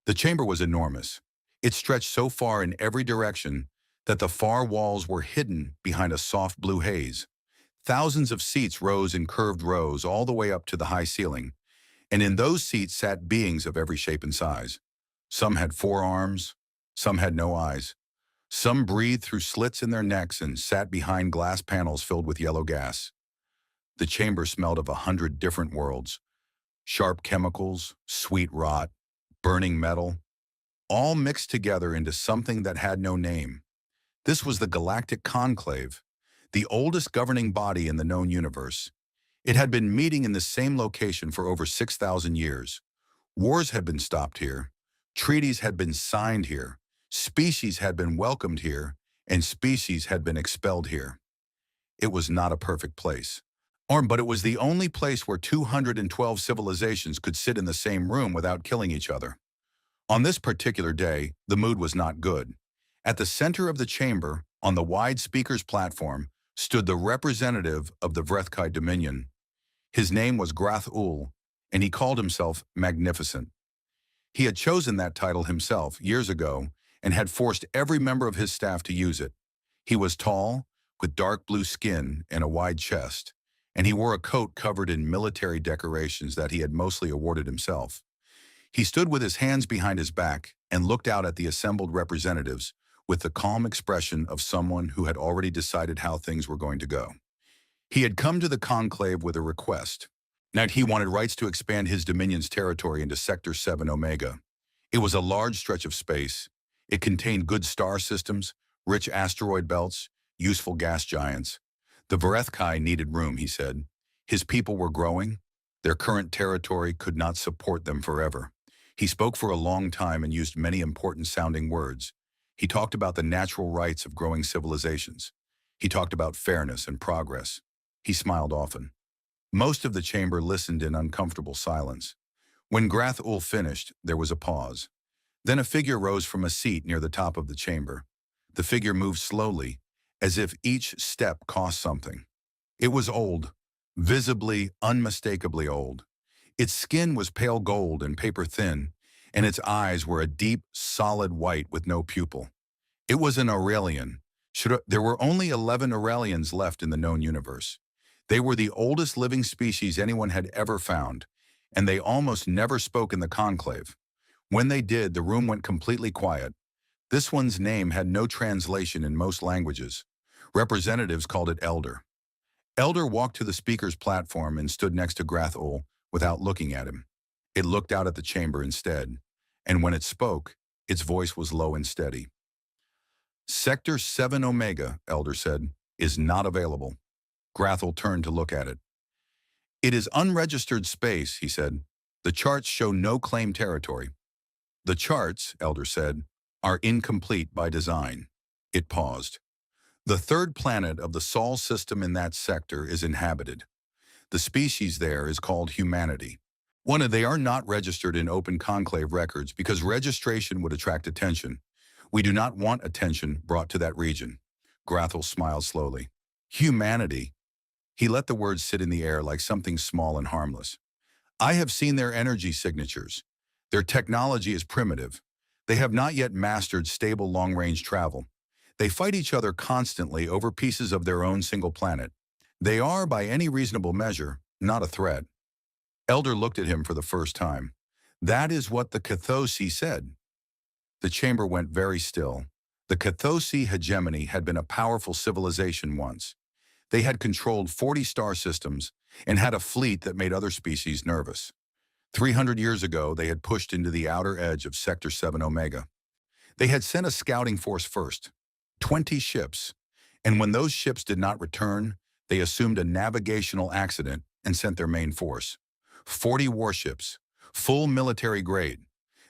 The chamber was enormous. It stretched so far in every direction that the far walls were hidden behind a soft blue haze. Thousands of seats rose in curved rows all the way up to the high ceiling, and in those seats sat beings of every shape and size. Some had 4 arms, some had no eyes. Some breathed through slits in their necks and sat behind glass panels filled with yellow gas. The chamber smelled of 100 different worlds: sharp chemicals, sweet rot, burning metal, all mixed together into something that had no name. This was the Galactic Conclave, the oldest governing body in the known universe. It had been meeting in the same location for over 6,000 years. Wars had been stopped here. Treaties had been signed here. Species had been welcomed here, and species had been expelled here. It was not a perfect place. But it was the only place where 212 civilizations could sit in the same room without killing each other. On this particular day, the mood was not good. At the center of the chamber, on the wide speaker's platform, stood the representative of the Vrethkai Dominion. His name was Grath-Ul, and he called himself Magnificent. He had chosen that title himself years ago and had forced every member of his staff to use it. He was tall, with dark blue skin and a wide chest, and he wore a coat covered in military decorations that he had mostly awarded himself. He stood with his hands behind his back and looked out at the assembled representatives with the calm expression of someone who had already decided how things were going to go. He had come to the conclave with a request. Now he wanted rights to expand his dominion's territory into Sector 7 Omega. It was a large stretch of space. It contained good star systems, rich asteroid belts, useful gas giants. The Vrethkai needed room, he said. His people were growing. Their current territory could not support them forever. He spoke for a long time and used many important-sounding words. He talked about the natural rights of growing civilizations. He talked about fairness and progress. He smiled often. Most of the chamber listened in uncomfortable silence. When Grath-Ul finished, there was a pause. Then a figure rose from a seat near the top of the chamber. The figure moved slowly, as if each step cost something. It was old, visibly, unmistakably old. Its skin was pale gold and paper-thin, and its eyes were a deep, solid white with no pupil. It was an Aurelian. There were only 11 Aurelians left in the known universe. They were the oldest living species anyone had ever found, and they almost never spoke in the conclave. When they did, the room went completely quiet. This one's name had no translation in most languages. Representatives called it Elder. Elder walked to the speaker's platform and stood next to Grath-Ul without looking at him. It looked out at the chamber instead, and when it spoke, its voice was low and steady. Sector 7 Omega, Elder said, is not available. Grath-Ul turned to look at it. It is unregistered space, he said. The charts show no claimed territory. The charts, Elder said, are incomplete by design. It paused. The third planet of the Sol system in that sector is inhabited. The species there is called humanity. They are not registered in open conclave records because registration would attract attention. We do not want attention brought to that region. Grath-Ul smiled slowly. Humanity. He let the words sit in the air like something small and harmless. I have seen their energy signatures. Their technology is primitive. They have not yet mastered stable long-range travel. They fight each other constantly over pieces of their own single planet. They are, by any reasonable measure, not a threat. Elder looked at him for the first time. That is what the Cathosi said. The chamber went very still. The Cathosi hegemony had been a powerful civilization once. They had controlled 40 star systems and had a fleet that made other species nervous. 300 years ago, they had pushed into the outer edge of Sector 7 Omega. They had sent a scouting force first, 20 ships, and when those ships did not return, they assumed a navigational accident and sent their main force. 40 warships, full military grade.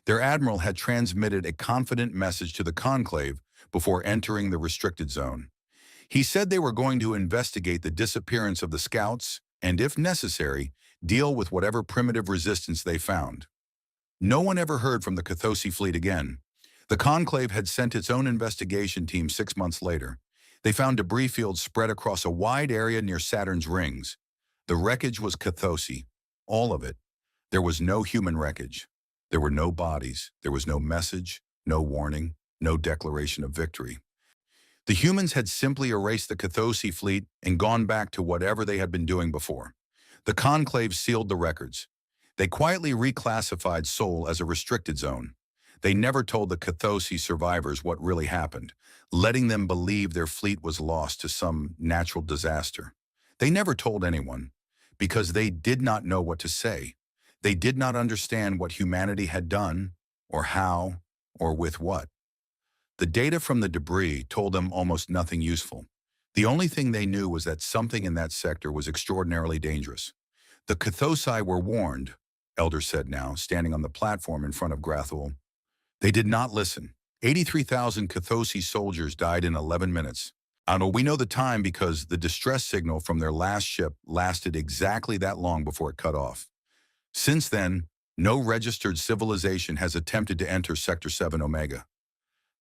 Their admiral had transmitted a confident message to the conclave before entering the restricted zone. He said they were going to investigate the disappearance of the scouts and, if necessary, deal with whatever primitive resistance they found. No one ever heard from the Cathosi fleet again. The conclave had sent its own investigation team 6 months later. They found debris fields spread across a wide area near Saturn's rings. The wreckage was Cathosi, all of it. There was no human wreckage. There were no bodies, there was no message, no warning, no declaration of victory. The humans had simply erased the Cathosi fleet and gone back to whatever they had been doing before. The Conclave sealed the records. They quietly reclassified Sol as a restricted zone. They never told the Cathosi survivors what really happened, letting them believe their fleet was lost to some natural disaster. They never told anyone, because they did not know what to say. They did not understand what humanity had done, or how, or with what. The data from the debris told them almost nothing useful. The only thing they knew was that something in that sector was extraordinarily dangerous. The Cathosi were warned, Elder said now, standing on the platform in front of Grathul. They did not listen. 83,000 Cathosi soldiers died in 11 minutes. We know the time because the distress signal from their last ship lasted exactly that long before it cut off. Since then, no registered civilization has attempted to enter Sector 7 Omega.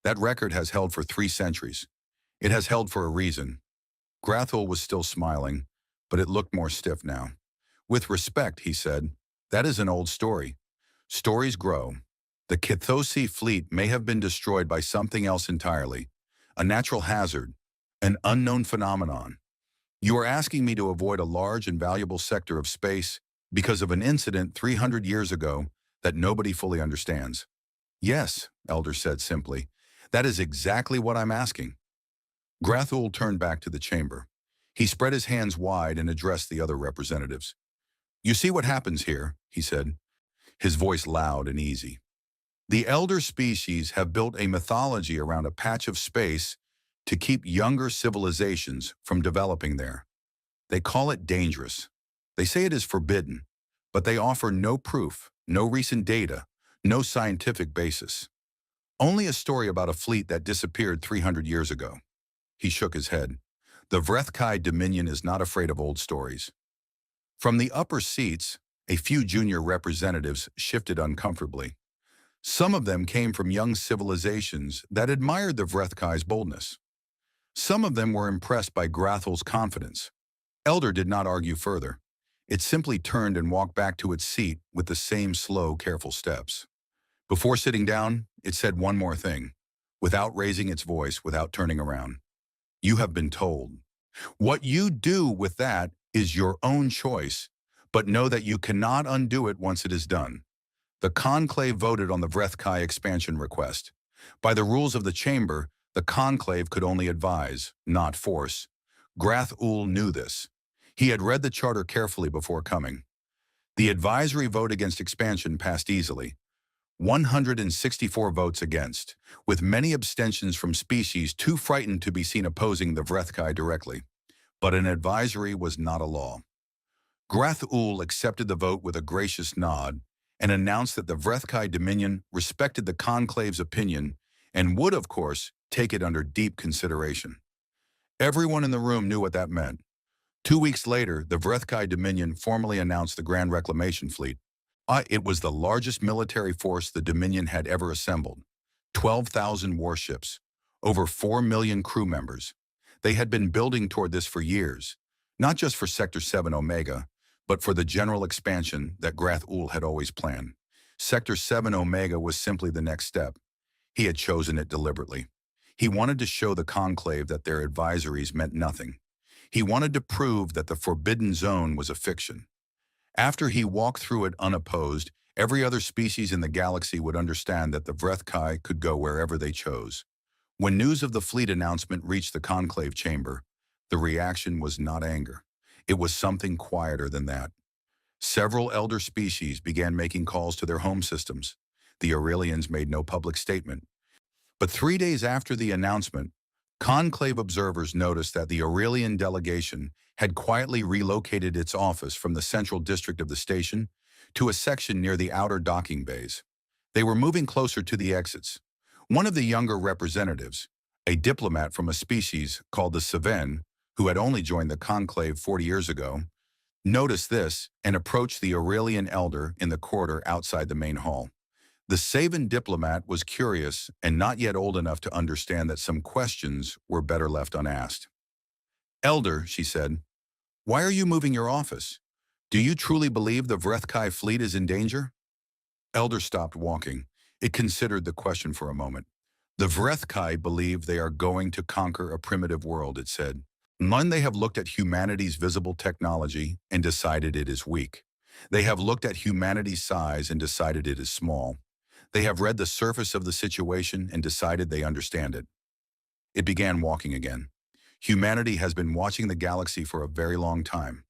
That record has held for 3 centuries. It has held for a reason. Grathul was still smiling, but it looked more stiff now. With respect, he said, that is an old story. Stories grow. The Cathosi fleet may have been destroyed by something else entirely, a natural hazard, an unknown phenomenon. You are asking me to avoid a large and valuable sector of space because of an incident 300 years ago that nobody fully understands. Yes, Elder said simply. That is exactly what I'm asking. Grathul turned back to the chamber. He spread his hands wide and addressed the other representatives. You see what happens here, he said, his voice loud and easy. The elder species have built a mythology around a patch of space to keep younger civilizations from developing there. They call it dangerous. They say it is forbidden, but they offer no proof, no recent data, no scientific basis. Only a story about a fleet that disappeared 300 years ago. He shook his head. The Vrethkai Dominion is not afraid of old stories. From the upper seats, a few junior representatives shifted uncomfortably. Some of them came from young civilizations that admired the Vrethkai's boldness. Some of them were impressed by Grathul's confidence. Elder did not argue further. It simply turned and walked back to its seat with the same slow, careful steps. Before sitting down, it said one more thing, without raising its voice, without turning around. You have been told. What you do with that is your own choice, but know that you cannot undo it once it is done. The Conclave voted on the Vrethkai expansion request. By the rules of the Chamber, the Conclave could only advise, not force. Grathul knew this. He had read the charter carefully before coming. The advisory vote against expansion passed easily. 164 votes against, with many abstentions from species too frightened to be seen opposing the Vrethkai directly. But an advisory was not a law. Grathul accepted the vote with a gracious nod and announced that the Vrethkai Dominion respected the Conclave's opinion and would, of course, take it under deep consideration. Everyone in the room knew what that meant. 2 weeks later, the Vrethkai Dominion formally announced the Grand Reclamation Fleet. It was the largest military force the Dominion had ever assembled. 12,000 warships, over 4 million crew members. They had been building toward this for years, not just for Sector 7 Omega, but for the general expansion that Grathul had always planned. Sector 7 Omega was simply the next step. He had chosen it deliberately. He wanted to show the Conclave that their advisories meant nothing. He wanted to prove that the Forbidden Zone was a fiction. After he walked through it unopposed, every other species in the galaxy would understand that the Vrethkai could go wherever they chose. When news of the fleet announcement reached the Conclave chamber, the reaction was not anger. It was something quieter than that. Several elder species began making calls to their home systems. The Aurelians made no public statement. But 3 days after the announcement, Conclave observers noticed that the Aurelian delegation had quietly relocated its office from the central district of the station to a section near the outer docking bays. They were moving closer to the exits. One of the younger representatives, a diplomat from a species called the Seven, who had only joined the Conclave 40 years ago, noticed this and approached the Aurelian elder in the corridor outside the main hall. The Savan diplomat was curious and not yet old enough to understand that some questions were better left unasked. Elder, she said, why are you moving your office? Do you truly believe the Vrethkai fleet is in danger? Elder stopped walking. It considered the question for a moment. The Vrethkai believe they are going to conquer a primitive world, it said. None, they have looked at humanity's visible technology and decided it is weak. They have looked at humanity's size and decided it is small. They have read the surface of the situation and decided they understand it. It began walking again. Humanity has been watching the galaxy for a very long time.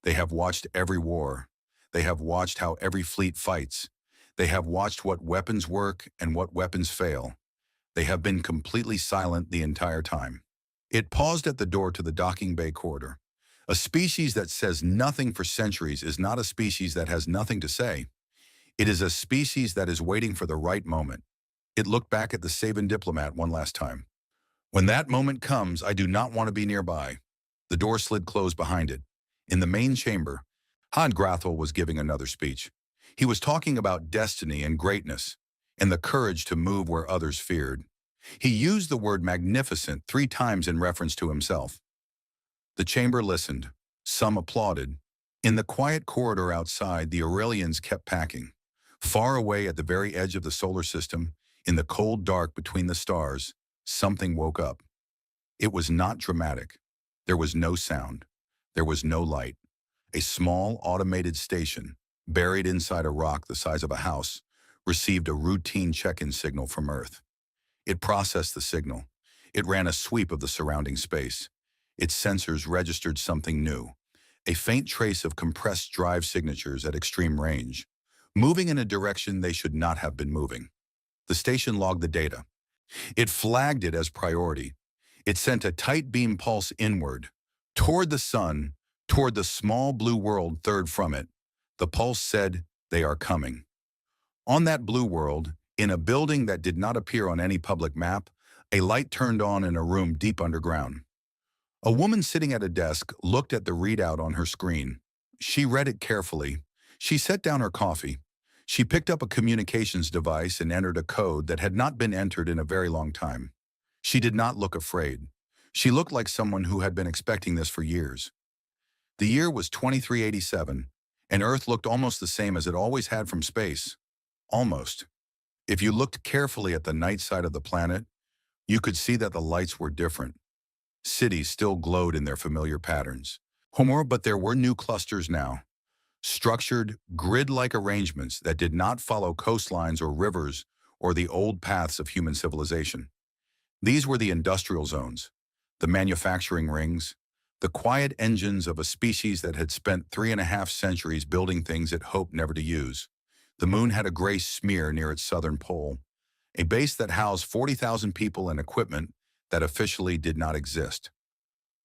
They have watched every war. They have watched how every fleet fights. They have watched what weapons work and what weapons fail. They have been completely silent the entire time. It paused at the door to the docking bay corridor. A species that says nothing for centuries is not a species that has nothing to say. It is a species that is waiting for the right moment. It looked back at the Saban diplomat one last time. When that moment comes, I do not want to be nearby. The door slid closed behind it. In the main chamber, Han Grathel was giving another speech. He was talking about destiny and greatness, and the courage to move where others feared. He used the word magnificent 3 times in reference to himself. The chamber listened. Some applauded. In the quiet corridor outside, the Aurelians kept packing. Far away at the very edge of the solar system, in the cold dark between the stars, something woke up. It was not dramatic. There was no sound. There was no light. A small automated station, buried inside a rock the size of a house, received a routine check-in signal from Earth. It processed the signal. It ran a sweep of the surrounding space. Its sensors registered something new, a faint trace of compressed drive signatures at extreme range, moving in a direction they should not have been moving. The station logged the data. It flagged it as priority. It sent a tight beam pulse inward, toward the sun, toward the small blue world third from it. The pulse said, "They are coming." On that blue world, in a building that did not appear on any public map, a light turned on in a room deep underground. A woman sitting at a desk looked at the readout on her screen. She read it carefully. She set down her coffee. She picked up a communications device and entered a code that had not been entered in a very long time. She did not look afraid. She looked like someone who had been expecting this for years. The year was 2387, and Earth looked almost the same as it always had from space. Almost. If you looked carefully at the night side of the planet, you could see that the lights were different. Cities still glowed in their familiar patterns. But there were new clusters now. Structured, grid-like arrangements that did not follow coastlines or rivers or the old paths of human civilization. These were the industrial zones, the manufacturing rings, the quiet engines of a species that had spent 3.5 centuries building things it hoped never to use. The moon had a gray smear near its southern pole, a base that housed 40,000 people and equipment that officially did not exist.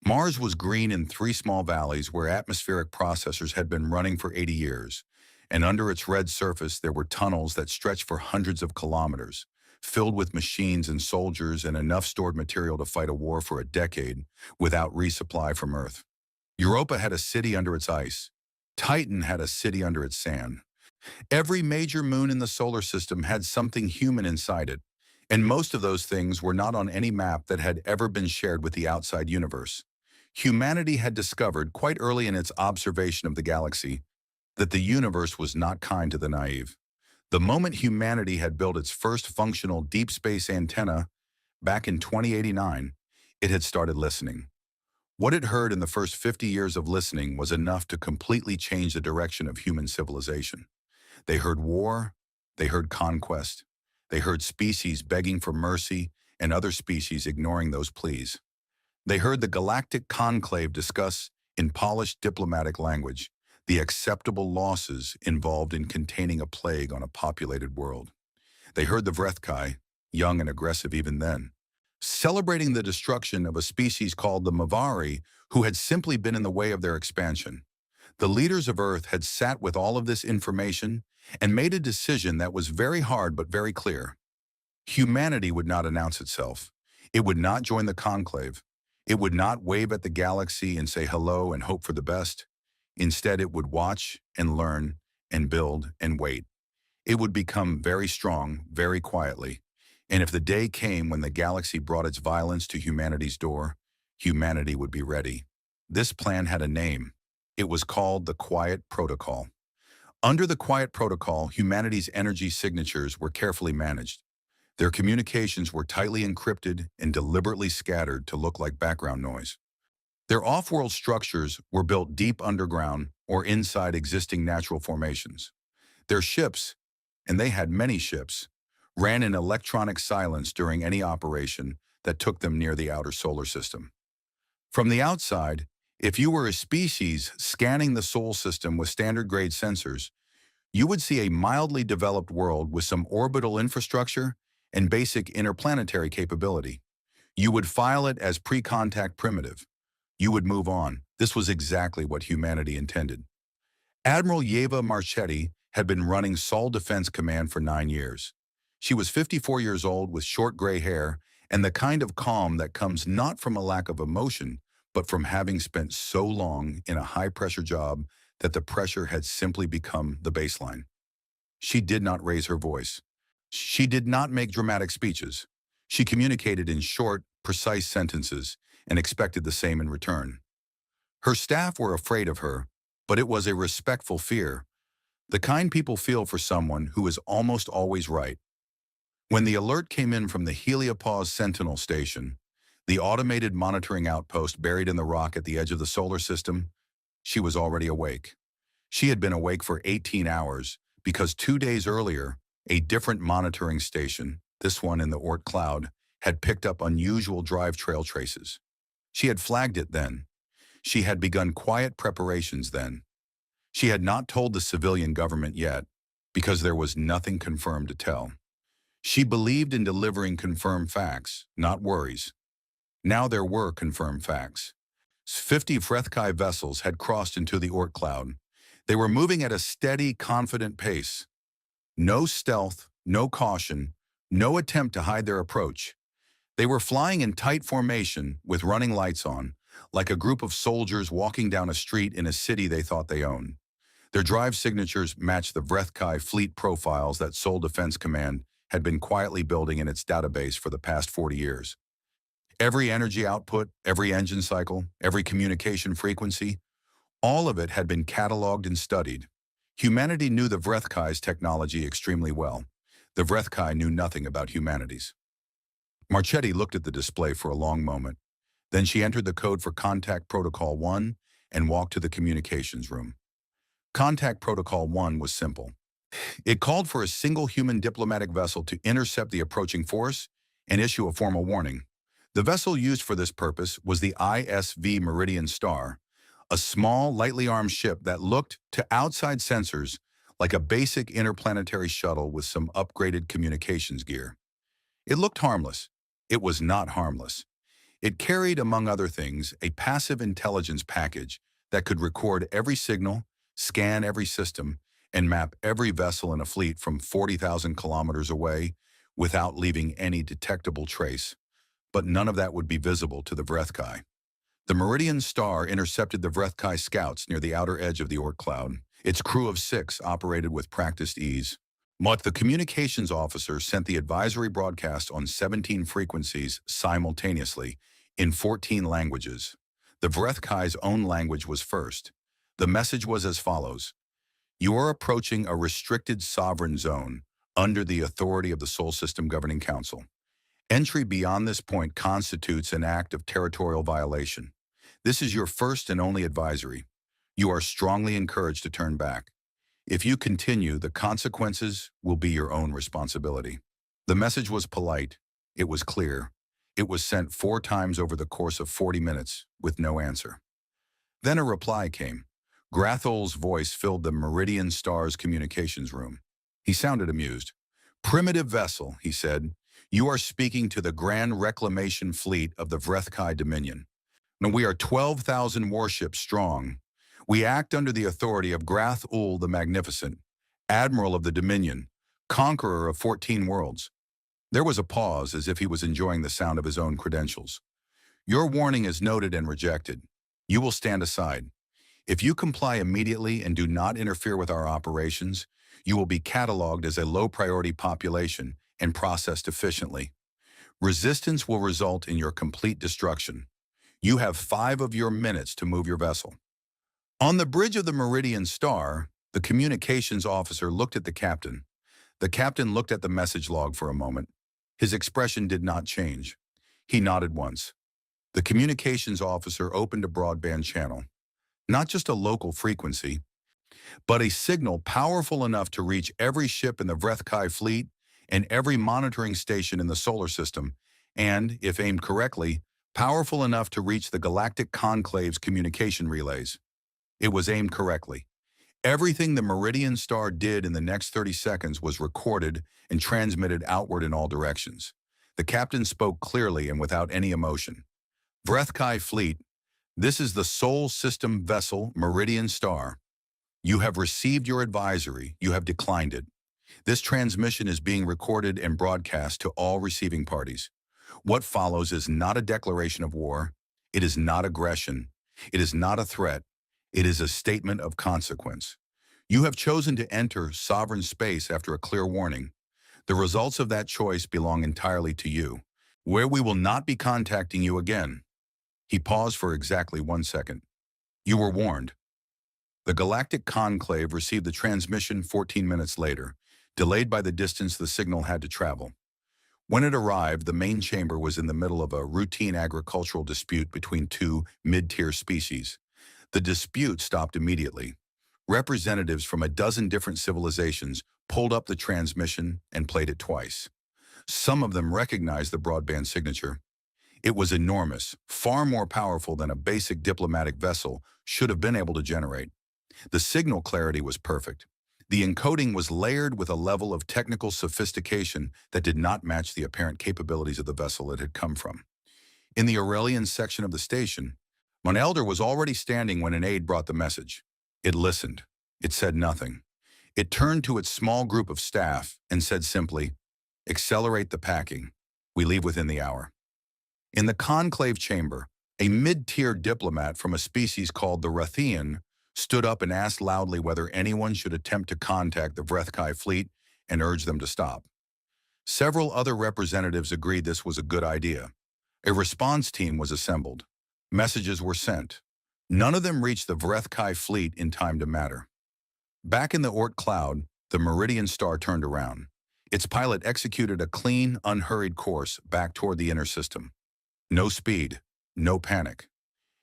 Mars was green in 3 small valleys where atmospheric processors had been running for 80 years, and under its red surface there were tunnels that stretched for hundreds of kilometers, filled with machines and soldiers and enough stored material to fight a war for a decade without resupply from Earth. Europa had a city under its ice. Titan had a city under its sand. Every major moon in the solar system had something human inside it, and most of those things were not on any map that had ever been shared with the outside universe. Humanity had discovered quite early in its observation of the galaxy that the universe was not kind to the naive. The moment humanity had built its first functional deep space antenna, back in 2089, it had started listening. What it heard in the first 50 years of listening was enough to completely change the direction of human civilization. They heard war, they heard conquest, they heard species begging for mercy and other species ignoring those pleas. They heard the galactic conclave discuss, in polished diplomatic language, the acceptable losses involved in containing a plague on a populated world. They heard the Vrethkai, young and aggressive even then, celebrating the destruction of a species called the Mavari, who had simply been in the way of their expansion. The leaders of Earth had sat with all of this information and made a decision that was very hard but very clear. Humanity would not announce itself. It would not join the conclave. It would not wave at the galaxy and say hello and hope for the best. Instead, it would watch and learn and build and wait. It would become very strong, very quietly. And if the day came when the galaxy brought its violence to humanity's door, humanity would be ready. This plan had a name. It was called the Quiet Protocol. Under the Quiet Protocol, humanity's energy signatures were carefully managed. Their communications were tightly encrypted and deliberately scattered to look like background noise. Their off-world structures were built deep underground or inside existing natural formations. Their ships, and they had many ships, ran in electronic silence during any operation that took them near the outer solar system. From the outside, if you were a species scanning the Sol system with standard-grade sensors, you would see a mildly developed world with some orbital infrastructure and basic interplanetary capability. You would file it as pre-contact primitive. You would move on. This was exactly what humanity intended. Admiral Yeva Marchetti had been running Sol Defense Command for 9 years. She was 54 years old with short gray hair and the kind of calm that comes not from a lack of emotion, but from having spent so long in a high-pressure job that the pressure had simply become the baseline. She did not raise her voice. She did not make dramatic speeches. She communicated in short, precise sentences and expected the same in return. Her staff were afraid of her, but it was a respectful fear, the kind people feel for someone who is almost always right. When the alert came in from the Heliopause Sentinel Station, the automated monitoring outpost buried in the rock at the edge of the solar system, she was already awake. She had been awake for 18 hours because 2 days earlier, a different monitoring station, this one in the Oort cloud, had picked up unusual drive trail traces. She had flagged it then. She had begun quiet preparations then. She had not told the civilian government yet because there was nothing confirmed to tell. She believed in delivering confirmed facts, not worries. Now there were confirmed facts. 50 Frethkai vessels had crossed into the Oort cloud. They were moving at a steady, confident pace. No stealth, no caution, no attempt to hide their approach. They were flying in tight formation with running lights on, like a group of soldiers walking down a street in a city they thought they owned. Their drive signatures matched the Vrethkai fleet profiles that Sol Defense Command had been quietly building in its database for the past 40 years. Every energy output, every engine cycle, every communication frequency, all of it had been cataloged and studied. Humanity knew the Vrethkai's technology extremely well. The Vrethkai knew nothing about humanity's. Marchetti looked at the display for a long moment. Then she entered the code for Contact Protocol 1 and walked to the communications room. Contact Protocol 1 was simple. It called for a single human diplomatic vessel to intercept the approaching force and issue a formal warning. The vessel used for this purpose was the ISV Meridian Star, a small, lightly armed ship that looked, to outside sensors, like a basic interplanetary shuttle with some upgraded communications gear. It looked harmless. It was not harmless. It carried, among other things, a passive intelligence package that could record every signal, scan every system, and map every vessel in a fleet from 40,000 kilometers away without leaving any detectable trace. But none of that would be visible to the Vrethkai. The Meridian Star intercepted the Vrethkai scouts near the outer edge of the Oort cloud. Its crew of 6 operated with practiced ease. The communications officer sent the advisory broadcast on 17 frequencies simultaneously in 14 languages. The Vrethkai's own language was first. The message was as follows: "You are approaching a restricted sovereign zone under the authority of the Sol System Governing Council. Entry beyond this point constitutes an act of territorial violation. This is your first and only advisory. You are strongly encouraged to turn back. If you continue, the consequences will be your own responsibility." The message was polite. It was clear. It was sent 4 times over the course of 40 minutes with no answer. Then a reply came. Grathol's voice filled the Meridian Star's communications room. He sounded amused. "Primitive vessel," he said. "You are speaking to the Grand Reclamation Fleet of the Vrethkai Dominion. Now we are 12,000 warships strong. We act under the authority of Grath-Ul the Magnificent, Admiral of the Dominion, Conqueror of 14 worlds." There was a pause, as if he was enjoying the sound of his own credentials. "Your warning is noted and rejected. You will stand aside. If you comply immediately and do not interfere with our operations, you will be cataloged as a low-priority population and processed efficiently. Resistance will result in your complete destruction. You have 5 of your minutes to move your vessel." On the bridge of the Meridian Star, The communications officer looked at the captain. The captain looked at the message log for a moment. His expression did not change. He nodded once. The communications officer opened a broadband channel. Not just a local frequency, but a signal powerful enough to reach every ship in the Vrethkai fleet and every monitoring station in the solar system, and, if aimed correctly, powerful enough to reach the Galactic Conclave's communication relays. It was aimed correctly. Everything the Meridian Star did in the next 30 seconds was recorded and transmitted outward in all directions. The captain spoke clearly and without any emotion. Vrethkai fleet, this is the Sol System vessel Meridian Star. You have received your advisory. You have declined it. This transmission is being recorded and broadcast to all receiving parties. What follows is not a declaration of war. It is not aggression. It is not a threat. It is a statement of consequence. You have chosen to enter sovereign space after a clear warning. The results of that choice belong entirely to you, where we will not be contacting you again. He paused for exactly 1 second. You were warned. The Galactic Conclave received the transmission 14 minutes later, delayed by the distance the signal had to travel. When it arrived, the main chamber was in the middle of a routine agricultural dispute between two mid-tier species. The dispute stopped immediately. Representatives from a dozen different civilizations pulled up the transmission and played it twice. Some of them recognized the broadband signature. It was enormous, far more powerful than a basic diplomatic vessel should have been able to generate. The signal clarity was perfect. The encoding was layered with a level of technical sophistication that did not match the apparent capabilities of the vessel it had come from. In the Aurelian section of the station, an elder was already standing when an aide brought the message. It listened. It said nothing. It turned to its small group of staff and said simply, "Accelerate the packing. We leave within the hour." In the conclave chamber, a mid-tier diplomat from a species called the Rathian stood up and asked loudly whether anyone should attempt to contact the Vrethkai fleet and urged them to stop. Several other representatives agreed this was a good idea. A response team was assembled. Messages were sent. None of them reached the Vrethkai fleet in time to matter. Back in the Oort cloud, the Meridian Star turned around. Its pilot executed a clean, unhurried course back toward the inner system. No speed, no panic.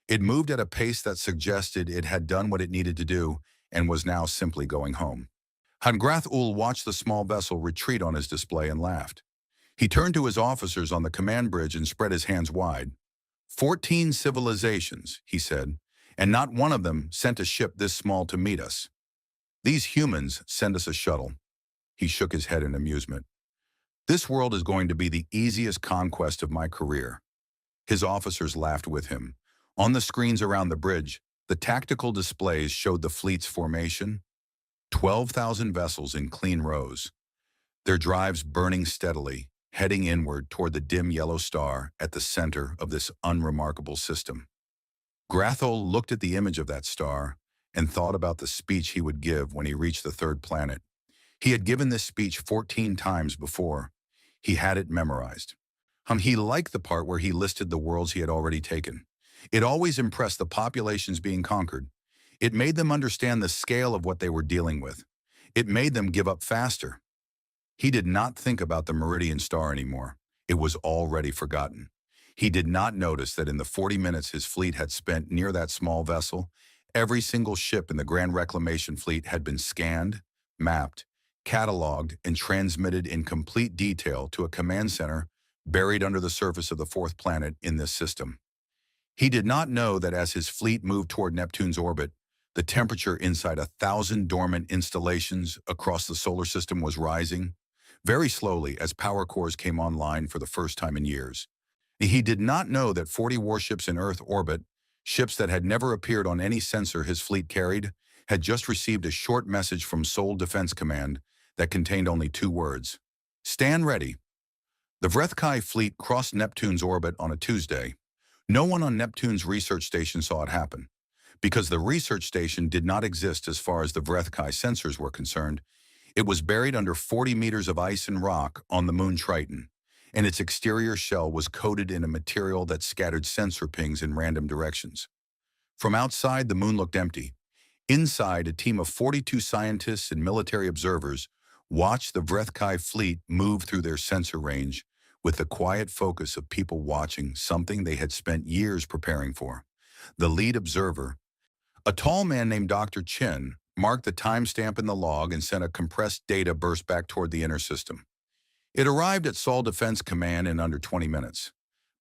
It moved at a pace that suggested it had done what it needed to do and was now simply going home. Hangrath-Ul watched the small vessel retreat on his display and laughed. He turned to his officers on the command bridge and spread his hands wide. 14 civilizations, he said, and not one of them sent a ship this small to meet us. These humans send us a shuttle. He shook his head in amusement. This world is going to be the easiest conquest of my career. His officers laughed with him. On the screens around the bridge, the tactical displays showed the fleet's formation. 12,000 vessels in clean rows. Their drives burning steadily, heading inward toward the dim yellow star at the center of this unremarkable system. Grathol looked at the image of that star and thought about the speech he would give when he reached the third planet. He had given this speech 14 times before. He had it memorized. He liked the part where he listed the worlds he had already taken. It always impressed the populations being conquered. It made them understand the scale of what they were dealing with. It made them give up faster. He did not think about the Meridian Star anymore. It was already forgotten. He did not notice that in the 40 minutes his fleet had spent near that small vessel, every single ship in the Grand Reclamation Fleet had been scanned, mapped, cataloged, and transmitted in complete detail to a command center buried under the surface of the fourth planet in this system. He did not know that as his fleet moved toward Neptune's orbit, the temperature inside 1,000 dormant installations across the solar system was rising, very slowly as power cores came online for the first time in years. He did not know that 40 warships in Earth orbit, ships that had never appeared on any sensor his fleet carried, had just received a short message from Sol Defense Command that contained only 2 words. Stand ready. The Vrethkai fleet crossed Neptune's orbit on a Tuesday. No one on Neptune's research station saw it happen. Because the research station did not exist as far as the Vrethkai sensors were concerned, it was buried under 40 meters of ice and rock on the moon Triton, and its exterior shell was coated in a material that scattered sensor pings in random directions. From outside, the moon looked empty. Inside, a team of 42 scientists and military observers watched the Vrethkai fleet move through their sensor range with the quiet focus of people watching something they had spent years preparing for. The lead observer, a tall man named Dr. Chin, marked the timestamp in the log and sent a compressed data burst back toward the inner system. It arrived at Seoul Defense Command in under 20 minutes.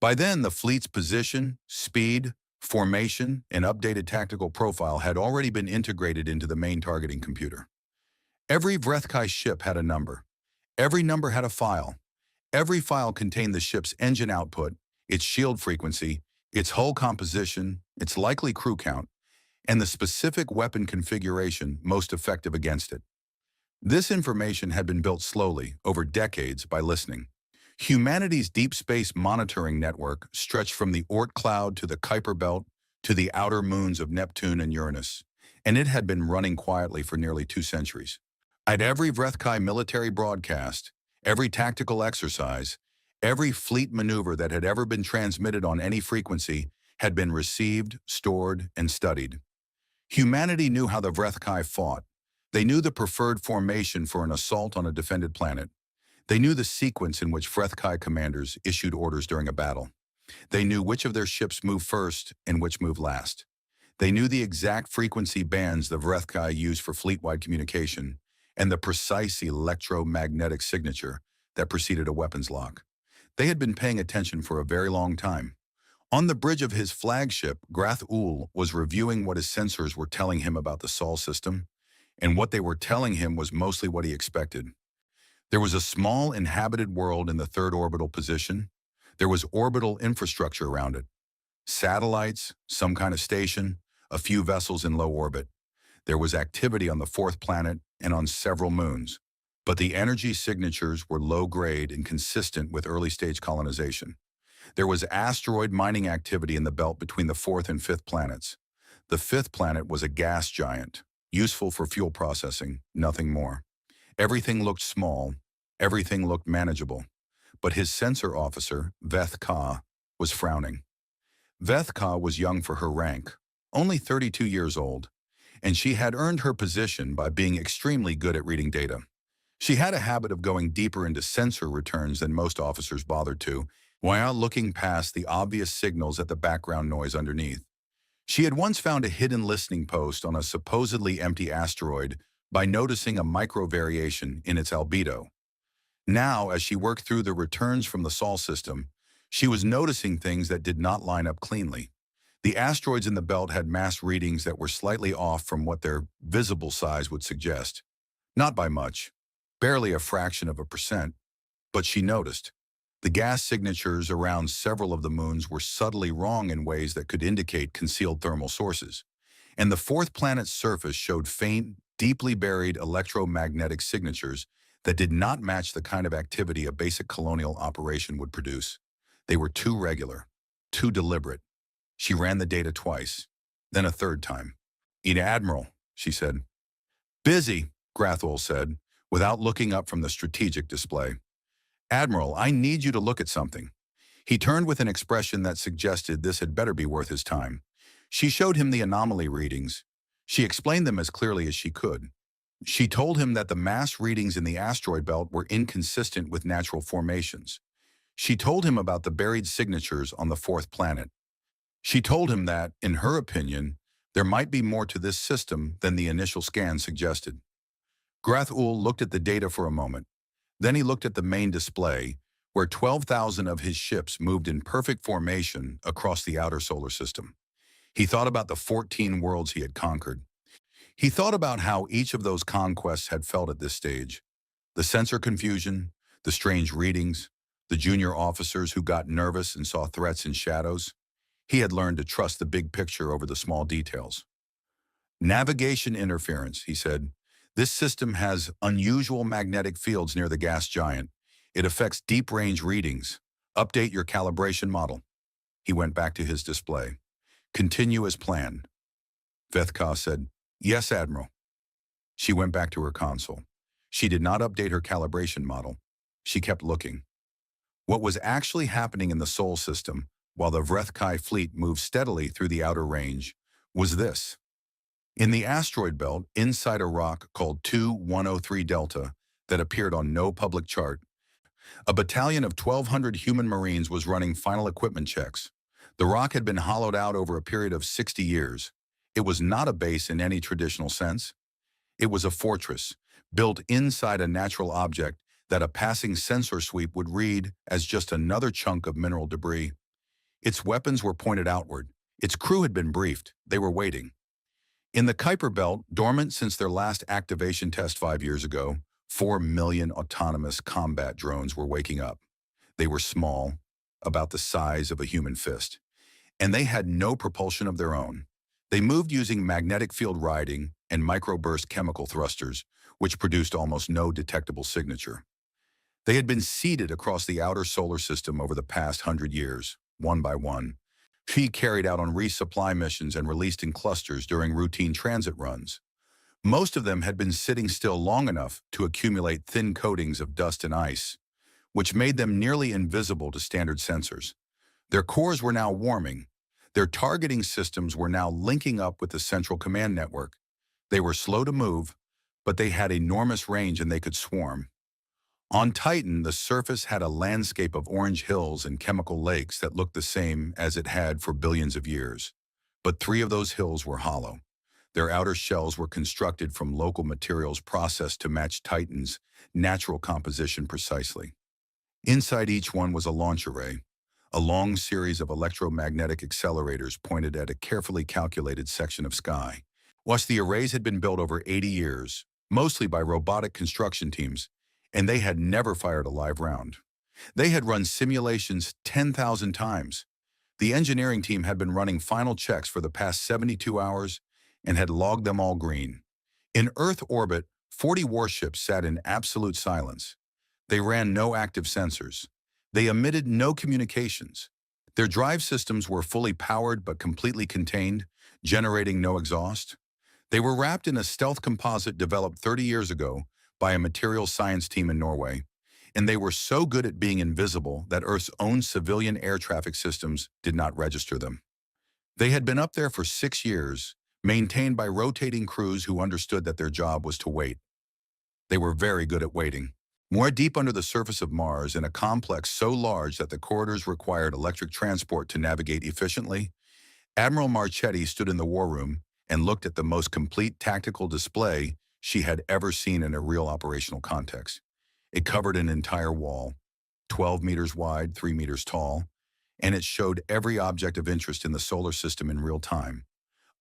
By then, the fleet's position, speed, formation, and updated tactical profile had already been integrated into the main targeting computer. Every Vrethkai ship had a number. Every number had a file. Every file contained the ship's engine output, its shield frequency, its hull composition, its likely crew count, and the specific weapon configuration most effective against it. This information had been built slowly, over decades, by listening. Humanity's deep space monitoring network stretched from the Oort cloud to the Kuiper belt to the outer moons of Neptune and Uranus, and it had been running quietly for nearly 2 centuries. At every Vrethkai military broadcast, every tactical exercise, every fleet maneuver that had ever been transmitted on any frequency had been received, stored, and studied. Humanity knew how the Vrethkai fought. They knew the preferred formation for an assault on a defended planet. They knew the sequence in which Vrethkai commanders issued orders during a battle. They knew which of their ships moved first and which moved last. They knew the exact frequency bands the Vrethkai used for fleet-wide communication and the precise electromagnetic signature that preceded a weapons lock. They had been paying attention for a very long time. On the bridge of his flagship, Grath-Ul was reviewing what his sensors were telling him about the Sol system, and what they were telling him was mostly what he expected. There was a small inhabited world in the third orbital position. There was orbital infrastructure around it. Satellites, some kind of station, a few vessels in low orbit. There was activity on the fourth planet and on several moons. But the energy signatures were low-grade and consistent with early-stage colonization. There was asteroid mining activity in the belt between the fourth and fifth planets. The fifth planet was a gas giant, useful for fuel processing, nothing more. Everything looked small, everything looked manageable, but his sensor officer, Veth Ka, was frowning. Veth Ka was young for her rank, only 32 years old, and she had earned her position by being extremely good at reading data. She had a habit of going deeper into sensor returns than most officers bothered to, while looking past the obvious signals at the background noise underneath. She had once found a hidden listening post on a supposedly empty asteroid by noticing a micro-variation in its albedo. Now, as she worked through the returns from the Sol system, she was noticing things that did not line up cleanly. The asteroids in the belt had mass readings that were slightly off from what their visible size would suggest. Not by much, barely a fraction of a percent, but she noticed. The gas signatures around several of the moons were subtly wrong in ways that could indicate concealed thermal sources, and the fourth planet's surface showed faint, deeply buried electromagnetic signatures that did not match the kind of activity a basic colonial operation would produce. They were too regular, too deliberate. She ran the data twice, then a third time. "Admiral," she said. "Busy," Grath-Ul said, without looking up from the strategic display. "Admiral, I need you to look at something." He turned with an expression that suggested this had better be worth his time. She showed him the anomaly readings. She explained them as clearly as she could. She told him that the mass readings in the asteroid belt were inconsistent with natural formations. She told him about the buried signatures on the fourth planet. She told him that, in her opinion, there might be more to this system than the initial scan suggested. Grath-Ul looked at the data for a moment. Then he looked at the main display, where 12,000 of his ships moved in perfect formation across the outer solar system. He thought about the 14 worlds he had conquered. He thought about how each of those conquests had felt at this stage. The sensor confusion, the strange readings, the junior officers who got nervous and saw threats in shadows. He had learned to trust the big picture over the small details. "Navigation interference," he said. "This system has unusual magnetic fields near the gas giant. It affects deep-range readings. Update your calibration model." He went back to his display. "Continue as planned." Veth Ka said, "Yes, Admiral." She went back to her console. She did not update her calibration model. She kept looking. What was actually happening in the Sol system, while the Vrethkai fleet moved steadily through the outer range, was this. In the asteroid belt, inside a rock called 2103 Delta that appeared on no public chart, a battalion of 1,200 human Marines was running final equipment checks. The rock had been hollowed out over a period of 60 years. It was not a base in any traditional sense. It was a fortress, built inside a natural object that a passing sensor sweep would read as just another chunk of mineral debris. Its weapons were pointed outward. Its crew had been briefed. They were waiting. In the Kuiper Belt, dormant since their last activation test 5 years ago, 4 million autonomous combat drones were waking up. They were small, about the size of a human fist, and they had no propulsion of their own. They moved using magnetic field riding and microburst chemical thrusters, which produced almost no detectable signature. They had been seeded across the outer solar system over the past 100 years, one by one, carried out on resupply missions and released in clusters during routine transit runs. Most of them had been sitting still long enough to accumulate thin coatings of dust and ice, which made them nearly invisible to standard sensors. Their cores were now warming. Their targeting systems were now linking up with the central command network. They were slow to move, but they had enormous range and they could swarm. On Titan, the surface had a landscape of orange hills and chemical lakes that looked the same as it had for billions of years. But 3 of those hills were hollow. Their outer shells were constructed from local materials processed to match Titan's natural composition precisely. Inside each one was a launch array, a long series of electromagnetic accelerators pointed at a carefully calculated section of sky. Whilst the arrays had been built over 80 years, mostly by robotic construction teams, and they had never fired a live round. They had run simulations 10,000 times. The engineering team had been running final checks for the past 72 hours and had logged them all green. In Earth orbit, 40 warships sat in absolute silence. They ran no active sensors. They emitted no communications. Their drive systems were fully powered but completely contained, generating no exhaust. They were wrapped in a stealth composite developed 30 years ago by a materials science team in Norway, and they were so good at being invisible that Earth's own civilian air traffic systems did not register them. They had been up there for 6 years, maintained by rotating crews who understood that their job was to wait. They were very good at waiting. More deep under the surface of Mars, in a complex so large that the corridors required electric transport to navigate efficiently, Admiral Marchetti stood in the war room and looked at the most complete tactical display she had ever seen in a real operational context. It covered an entire wall, 12 meters wide, 3 meters tall, and it showed every object of interest in the solar system in real time,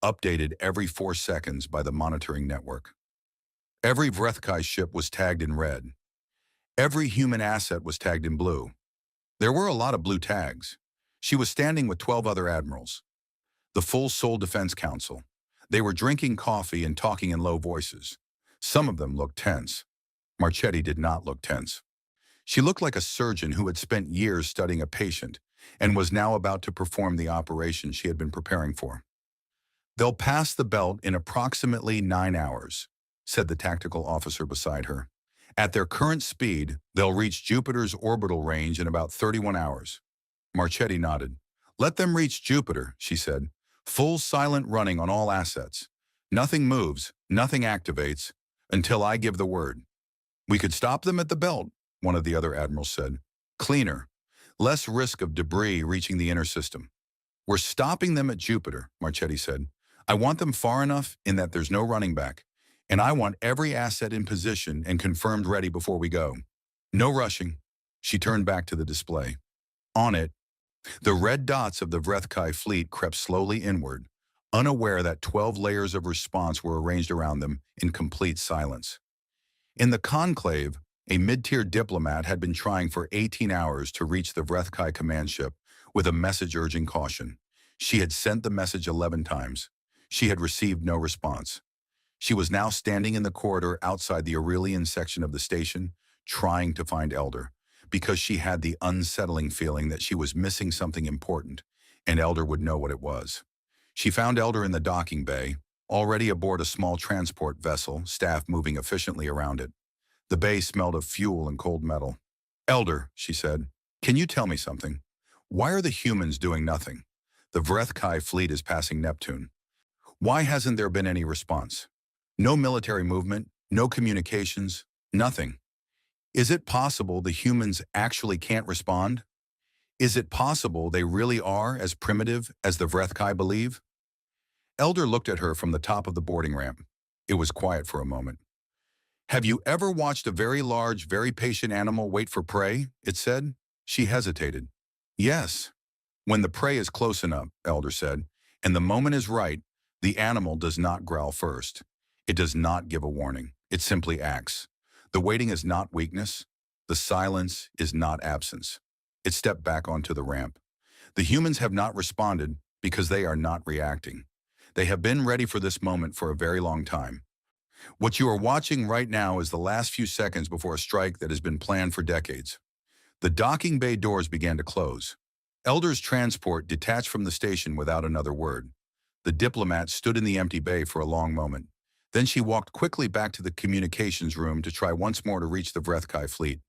updated every 4 seconds by the monitoring network. Every Vrethkai ship was tagged in red. Every human asset was tagged in blue. There were a lot of blue tags. She was standing with 12 other admirals, the full Seoul Defense Council. They were drinking coffee and talking in low voices. Some of them looked tense. Marchetti did not look tense. She looked like a surgeon who had spent years studying a patient and was now about to perform the operation she had been preparing for. "They'll pass the belt in approximately 9 hours," said the tactical officer beside her. "At their current speed, they'll reach Jupiter's orbital range in about 31 hours. Marchetti nodded. "Let them reach Jupiter," she said. "Full silent running on all assets. Nothing moves, nothing activates, until I give the word." "We could stop them at the belt," one of the other admirals said. "Cleaner. Less risk of debris reaching the inner system." "We're stopping them at Jupiter," Marchetti said. "I want them far enough in that there's no running back, and I want every asset in position and confirmed ready before we go. No rushing." She turned back to the display. On it, the red dots of the Vrethkai fleet crept slowly inward, unaware that 12 layers of response were arranged around them in complete silence. In the conclave, a mid-tier diplomat had been trying for 18 hours to reach the Vrethkai command ship with a message urging caution. She had sent the message 11 times. She had received no response. She was now standing in the corridor outside the Aurelian section of the station, trying to find Elder, because she had the unsettling feeling that she was missing something important, and Elder would know what it was. She found Elder in the docking bay, already aboard a small transport vessel, staff moving efficiently around it. The bay smelled of fuel and cold metal. "Elder," she said, "can you tell me something? Why are the humans doing nothing? The Vrethkai fleet is passing Neptune. Why hasn't there been any response? No military movement, no communications, nothing. Is it possible the humans actually can't respond? Is it possible they really are as primitive as the Vrethkai believe? Elder looked at her from the top of the boarding ramp. It was quiet for a moment. Have you ever watched a very large, very patient animal wait for prey? It said. She hesitated. Yes. When the prey is close enough, Elder said, and the moment is right, the animal does not growl first. It does not give a warning. It simply acts. The waiting is not weakness. The silence is not absence. It stepped back onto the ramp. The humans have not responded because they are not reacting. They have been ready for this moment for a very long time. What you are watching right now is the last few seconds before a strike that has been planned for decades. The docking bay doors began to close. Elder's transport detached from the station without another word. The diplomat stood in the empty bay for a long moment. Then she walked quickly back to the communications room to try once more to reach the Vrethkai fleet.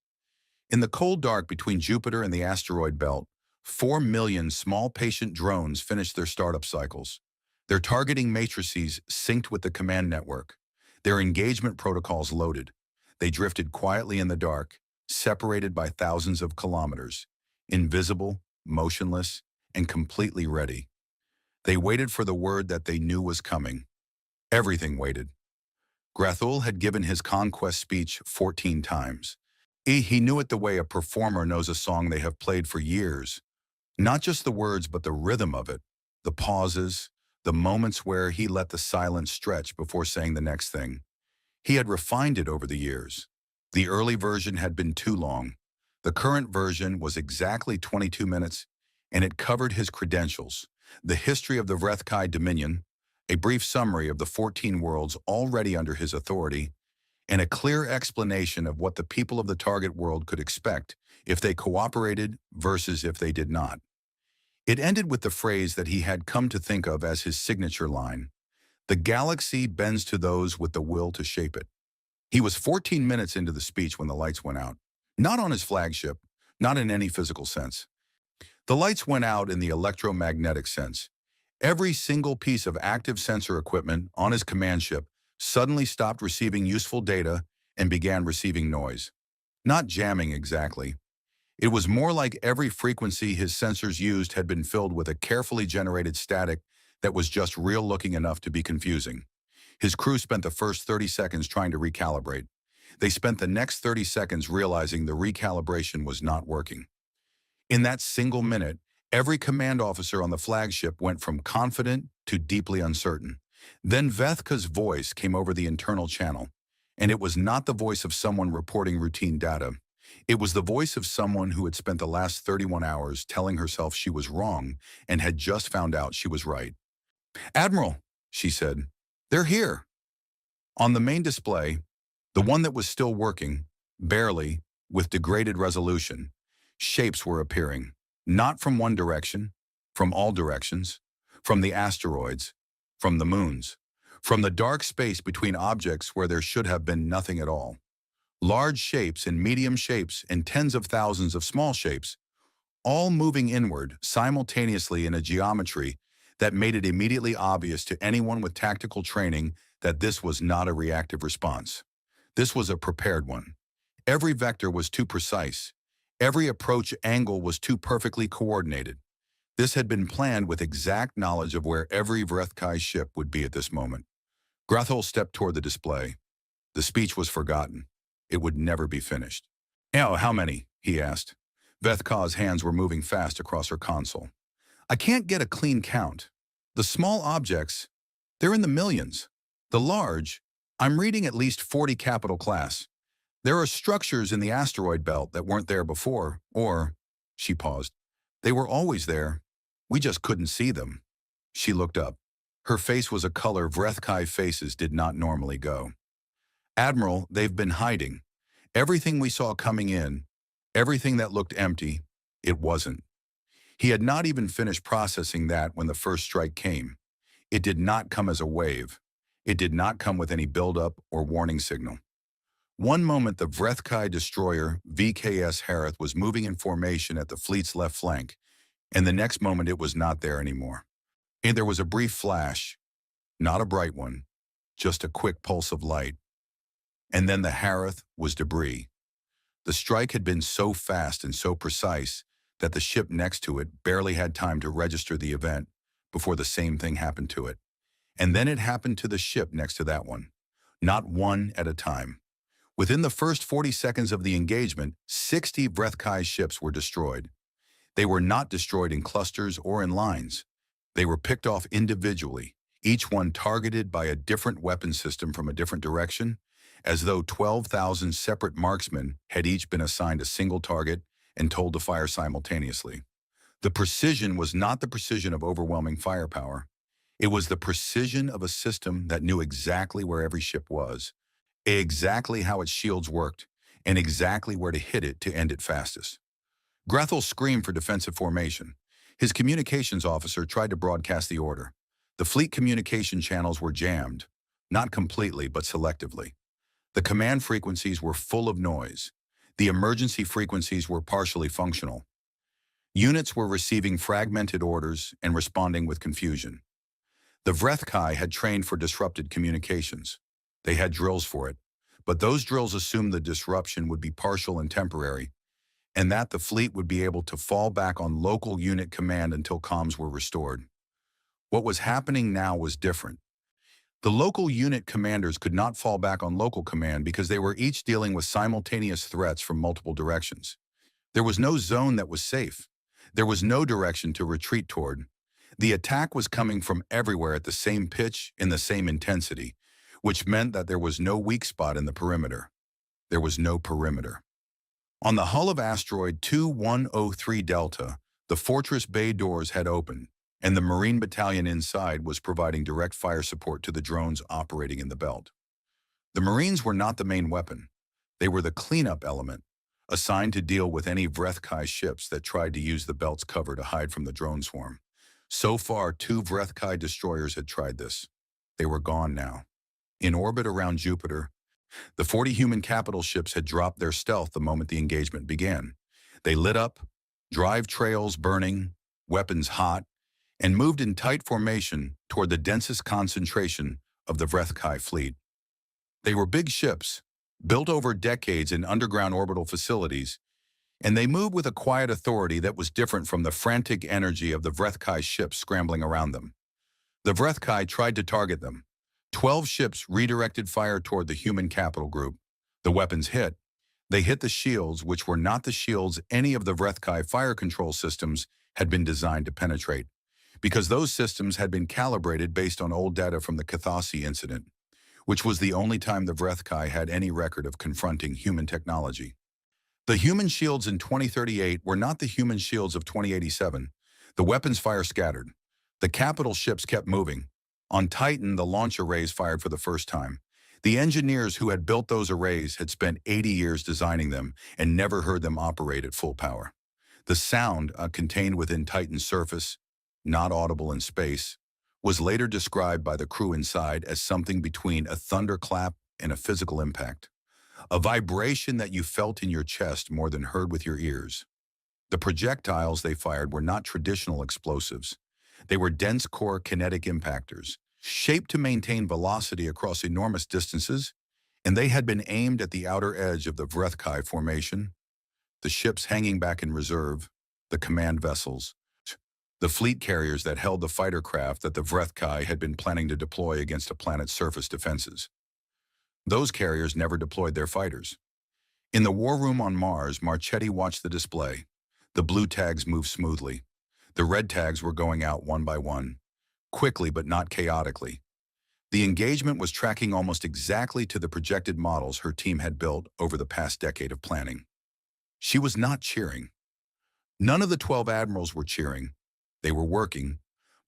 In the cold dark between Jupiter and the asteroid belt, 4 million small patient drones finished their startup cycles. Their targeting matrices synced with the command network. Their engagement protocols loaded. They drifted quietly in the dark, separated by thousands of kilometers, invisible, motionless, and completely ready. They waited for the word that they knew was coming. Everything waited. Grathul had given his conquest speech 14 times. He knew it the way a performer knows a song they have played for years. Not just the words, but the rhythm of it, the pauses, the moments where he let the silence stretch before saying the next thing. He had refined it over the years. The early version had been too long. The current version was exactly 22 minutes, and it covered his credentials, the history of the Vrethkai Dominion, a brief summary of the 14 worlds already under his authority, and a clear explanation of what the people of the target world could expect if they cooperated versus if they did not. It ended with the phrase that he had come to think of as his signature line: "The galaxy bends to those with the will to shape it." He was 14 minutes into the speech when the lights went out. Not on his flagship, not in any physical sense. The lights went out in the electromagnetic sense. Every single piece of active sensor equipment on his command ship suddenly stopped receiving useful data and began receiving noise. Not jamming exactly. It was more like every frequency his sensors used had been filled with a carefully generated static that was just real-looking enough to be confusing. His crew spent the first 30 seconds trying to recalibrate. They spent the next 30 seconds realizing the recalibration was not working. In that single minute, every command officer on the flagship went from confident to deeply uncertain. Then Vethka's voice came over the internal channel, and it was not the voice of someone reporting routine data. It was the voice of someone who had spent the last 31 hours telling herself she was wrong and had just found out she was right. "Admiral," she said, "they're here." On the main display, the one that was still working, barely, with degraded resolution, shapes were appearing, not from one direction, from all directions, from the asteroids, from the moons, from the dark space between objects where there should have been nothing at all. Large shapes and medium shapes and tens of thousands of small shapes, all moving inward simultaneously in a geometry that made it immediately obvious to anyone with tactical training that this was not a reactive response. This was a prepared one. Every vector was too precise. Every approach angle was too perfectly coordinated. This had been planned with exact knowledge of where every Vrethkai ship would be at this moment. Grathul stepped toward the display. The speech was forgotten. It would never be finished. "Oh, how many?" he asked. Vethka's hands were moving fast across her console. "I can't get a clean count. The small objects, they're in the millions. The large, I'm reading at least 40 capital class. There are structures in the asteroid belt that weren't there before, or," she paused, "they were always there. We just couldn't see them." She looked up. Her face was a color Vrethkai faces did not normally go. "Admiral, they've been hiding. Everything we saw coming in, everything that looked empty, it wasn't." He had not even finished processing that when the first strike came. It did not come as a wave. It did not come with any buildup or warning signal. One moment the Vrethkai destroyer VKS Harith was moving in formation at the fleet's left flank, and the next moment it was not there anymore. And there was a brief flash, Not a bright one, just a quick pulse of light. And then the Harith was debris. The strike had been so fast and so precise that the ship next to it barely had time to register the event before the same thing happened to it. And then it happened to the ship next to that one, not one at a time. Within the first 40 seconds of the engagement, 60 Vrethkai ships were destroyed. They were not destroyed in clusters or in lines. They were picked off individually, each one targeted by a different weapon system from a different direction, as though 12,000 separate marksmen had each been assigned a single target and told to fire simultaneously. The precision was not the precision of overwhelming firepower. It was the precision of a system that knew exactly where every ship was, exactly how its shields worked, and exactly where to hit it to end it fastest. Grethel screamed for defensive formation. His communications officer tried to broadcast the order. The fleet communication channels were jammed, not completely but selectively. The command frequencies were full of noise. The emergency frequencies were partially functional. Units were receiving fragmented orders and responding with confusion. The Vrethkai had trained for disrupted communications. They had drills for it, but those drills assumed the disruption would be partial and temporary, and that the fleet would be able to fall back on local unit command until comms were restored. What was happening now was different. The local unit commanders could not fall back on local command because they were each dealing with simultaneous threats from multiple directions. There was no zone that was safe. There was no direction to retreat toward. The attack was coming from everywhere at the same pitch and the same intensity, which meant that there was no weak spot in the perimeter. There was no perimeter. On the hull of asteroid 2103 Delta, the fortress bay doors had opened, and the Marine battalion inside was providing direct fire support to the drones operating in the belt. The Marines were not the main weapon. They were the cleanup element, assigned to deal with any Vrethkai ships that tried to use the belt's cover to hide from the drone swarm. So far, 2 Vrethkai destroyers had tried this. They were gone now. In orbit around Jupiter, the 40 human capital ships had dropped their stealth the moment the engagement began. They lit up, drive trails burning, weapons hot, and moved in tight formation toward the densest concentration of the Vrethkai fleet. They were big ships, built over decades in underground orbital facilities, and they moved with a quiet authority that was different from the frantic energy of the Vrethkai ships scrambling around them. The Vrethkai tried to target them. 12 ships redirected fire toward the human capital group. The weapons hit. They hit the shields, which were not the shields any of the Vrethkai fire control systems had been designed to penetrate, because those systems had been calibrated based on old data from the Cathasi incident, which was the only time the Vrethkai had any record of confronting human technology. The human shields in 2038 were not the human shields of 2087. The weapons fire scattered. The capital ships kept moving. On Titan, the launch arrays fired for the first time. The engineers who had built those arrays had spent 80 years designing them and never heard them operate at full power. The sound, contained within Titan's surface, not audible in space, was later described by the crew inside as something between a thunderclap and a physical impact. A vibration that you felt in your chest more than heard with your ears. The projectiles they fired were not traditional explosives. They were dense-core kinetic impactors, shaped to maintain velocity across enormous distances, and they had been aimed at the outer edge of the Vrethkai formation, the ships hanging back in reserve, the command vessels, the fleet carriers that held the fighter craft that the Vrethkai had been planning to deploy against a planet's surface defenses. Those carriers never deployed their fighters. In the war room on Mars, Marchetti watched the display. The blue tags moved smoothly. The red tags were going out one by one, quickly but not chaotically. The engagement was tracking almost exactly to the projected models her team had built over the past decade of planning. She was not cheering. None of the 12 admirals were cheering. They were working,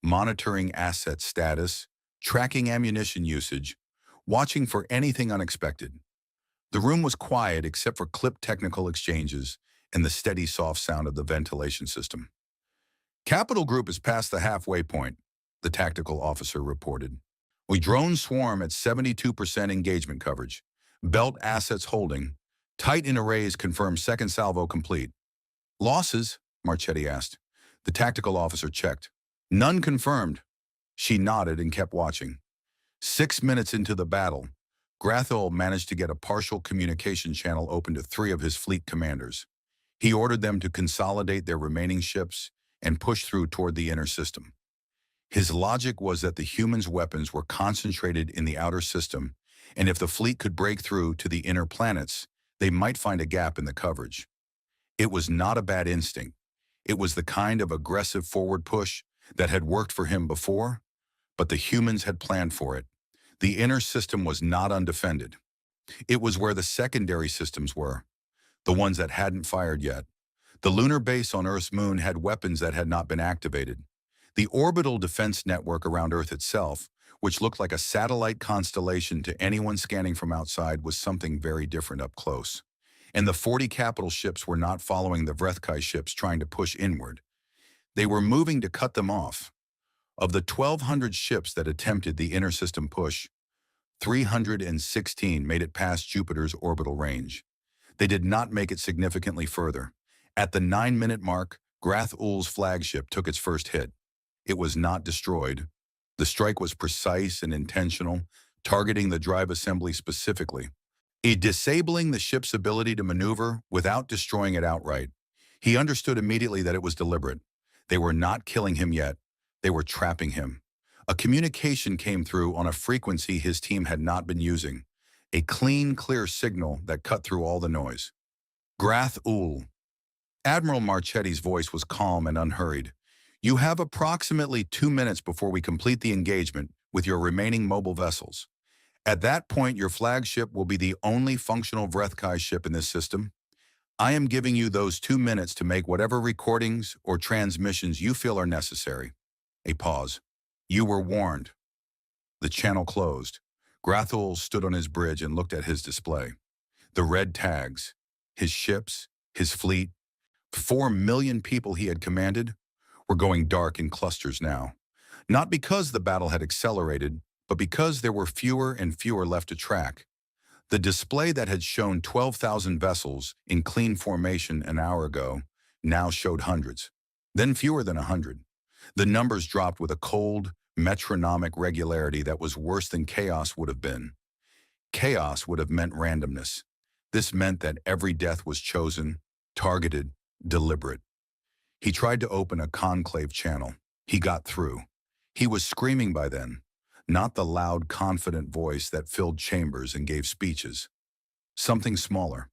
monitoring asset status, tracking ammunition usage, watching for anything unexpected. The room was quiet except for clipped technical exchanges and the steady soft sound of the ventilation system. Capital Group is past the halfway point, the tactical officer reported. We drone swarm at 72% engagement coverage. Belt assets holding. Titan arrays confirm second salvo complete. Losses? Marchetti asked. The tactical officer checked. None confirmed. She nodded and kept watching. 6 minutes into the battle, Grathol managed to get a partial communication channel open to 3 of his fleet commanders. He ordered them to consolidate their remaining ships and push through toward the inner system. His logic was that the humans' weapons were concentrated in the outer system, and if the fleet could break through to the inner planets, they might find a gap in the coverage. It was not a bad instinct. It was the kind of aggressive forward push that had worked for him before, but the humans had planned for it. The inner system was not undefended. It was where the secondary systems were, the ones that hadn't fired yet. The lunar base on Earth's moon had weapons that had not been activated. The orbital defense network around Earth itself, which looked like a satellite constellation to anyone scanning from outside, was something very different up close. And the 40 capital ships were not following the Vrethkai ships trying to push inward. They were moving to cut them off. Of the 1,200 ships that attempted the inner system push, 316 made it past Jupiter's orbital range. They did not make it significantly further. At the 9-minute mark, Grath-Ul's flagship took its first hit. It was not destroyed. The strike was precise and intentional, targeting the drive assembly specifically, disabling the ship's ability to maneuver without destroying it outright. He understood immediately that it was deliberate. They were not killing him yet. They were trapping him. A communication came through on a frequency his team had not been using. A clean, clear signal that cut through all the noise. Grath-Ul. Admiral Marchetti's voice was calm and unhurried. You have approximately 2 minutes before we complete the engagement with your remaining mobile vessels. At that point, your flagship will be the only functional Vrethkai ship in this system. I am giving you those 2 minutes to make whatever recordings or transmissions you feel are necessary. A pause. You were warned. The channel closed. Grathol stood on his bridge and looked at his display. The red tags, his ships, his fleet, 4 million people he had commanded, were going dark in clusters now. Not because the battle had accelerated, but because there were fewer and fewer left to track. The display that had shown 12,000 vessels in clean formation an hour ago now showed hundreds, then fewer than 100. The numbers dropped with a cold, metronomic regularity that was worse than chaos would have been. Chaos would have meant randomness. This meant that every death was chosen, targeted, deliberate. He tried to open a conclave channel. He got through. He was screaming by then, not the loud, confident voice that filled chambers and gave speeches. Something smaller.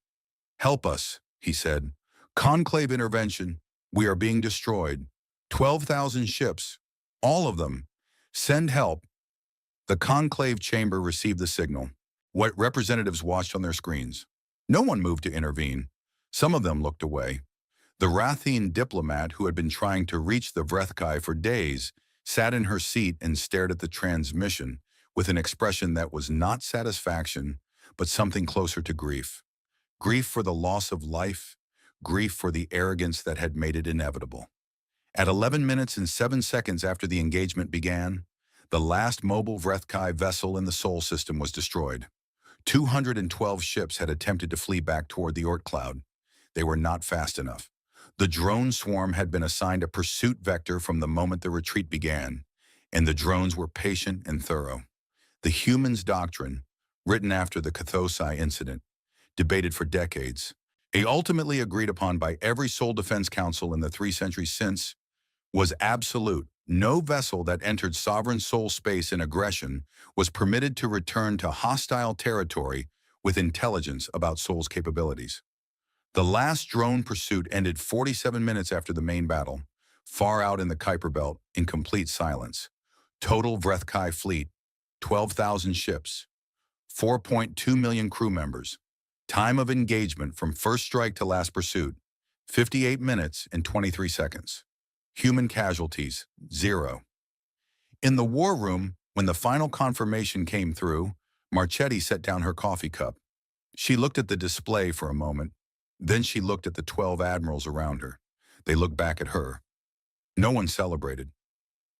Help us, he said. Conclave intervention. We are being destroyed. 12,000 ships. All of them. Send help. The conclave chamber received the signal. What representatives watched on their screens. No one moved to intervene. Some of them looked away. The Rathine diplomat who had been trying to reach the Vrethkai for days sat in her seat and stared at the transmission with an expression that was not satisfaction, but something closer to grief. Grief for the loss of life, grief for the arrogance that had made it inevitable. At 11 minutes and 7 seconds after the engagement began, the last mobile Vrethkai vessel in the Sol system was destroyed. 212 ships had attempted to flee back toward the Oort cloud. They were not fast enough. The drone swarm had been assigned a pursuit vector from the moment the retreat began, and the drones were patient and thorough. The humans' doctrine, written after the Cathosai incident, debated for decades, ultimately agreed upon by every Sol Defense Council in the 3 centuries since, was absolute. No vessel that entered sovereign Sol space in aggression was permitted to return to hostile territory with intelligence about Sol's capabilities. The last drone pursuit ended 47 minutes after the main battle, far out in the Kuiper Belt, in complete silence. Total Vrethkai fleet, 12,000 ships, 4.2 million crew members. Time of engagement from first strike to last pursuit, 58 minutes and 23 seconds. Human casualties, 0. In the war room, when the final confirmation came through, Marchetti set down her coffee cup. She looked at the display for a moment. Then she looked at the 12 admirals around her. They looked back at her. No one celebrated.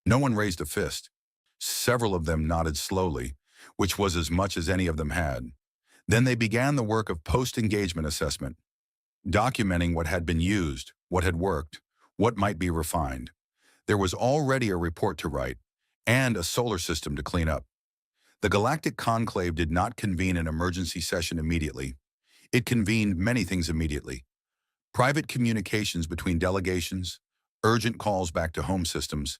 No one raised a fist. Several of them nodded slowly, which was as much as any of them had. Then they began the work of post-engagement assessment, documenting what had been used, what had worked, what might be refined. There was already a report to write and a solar system to clean up. The Galactic Conclave did not convene an emergency session immediately. It convened many things immediately. Private communications between delegations, urgent calls back to home systems,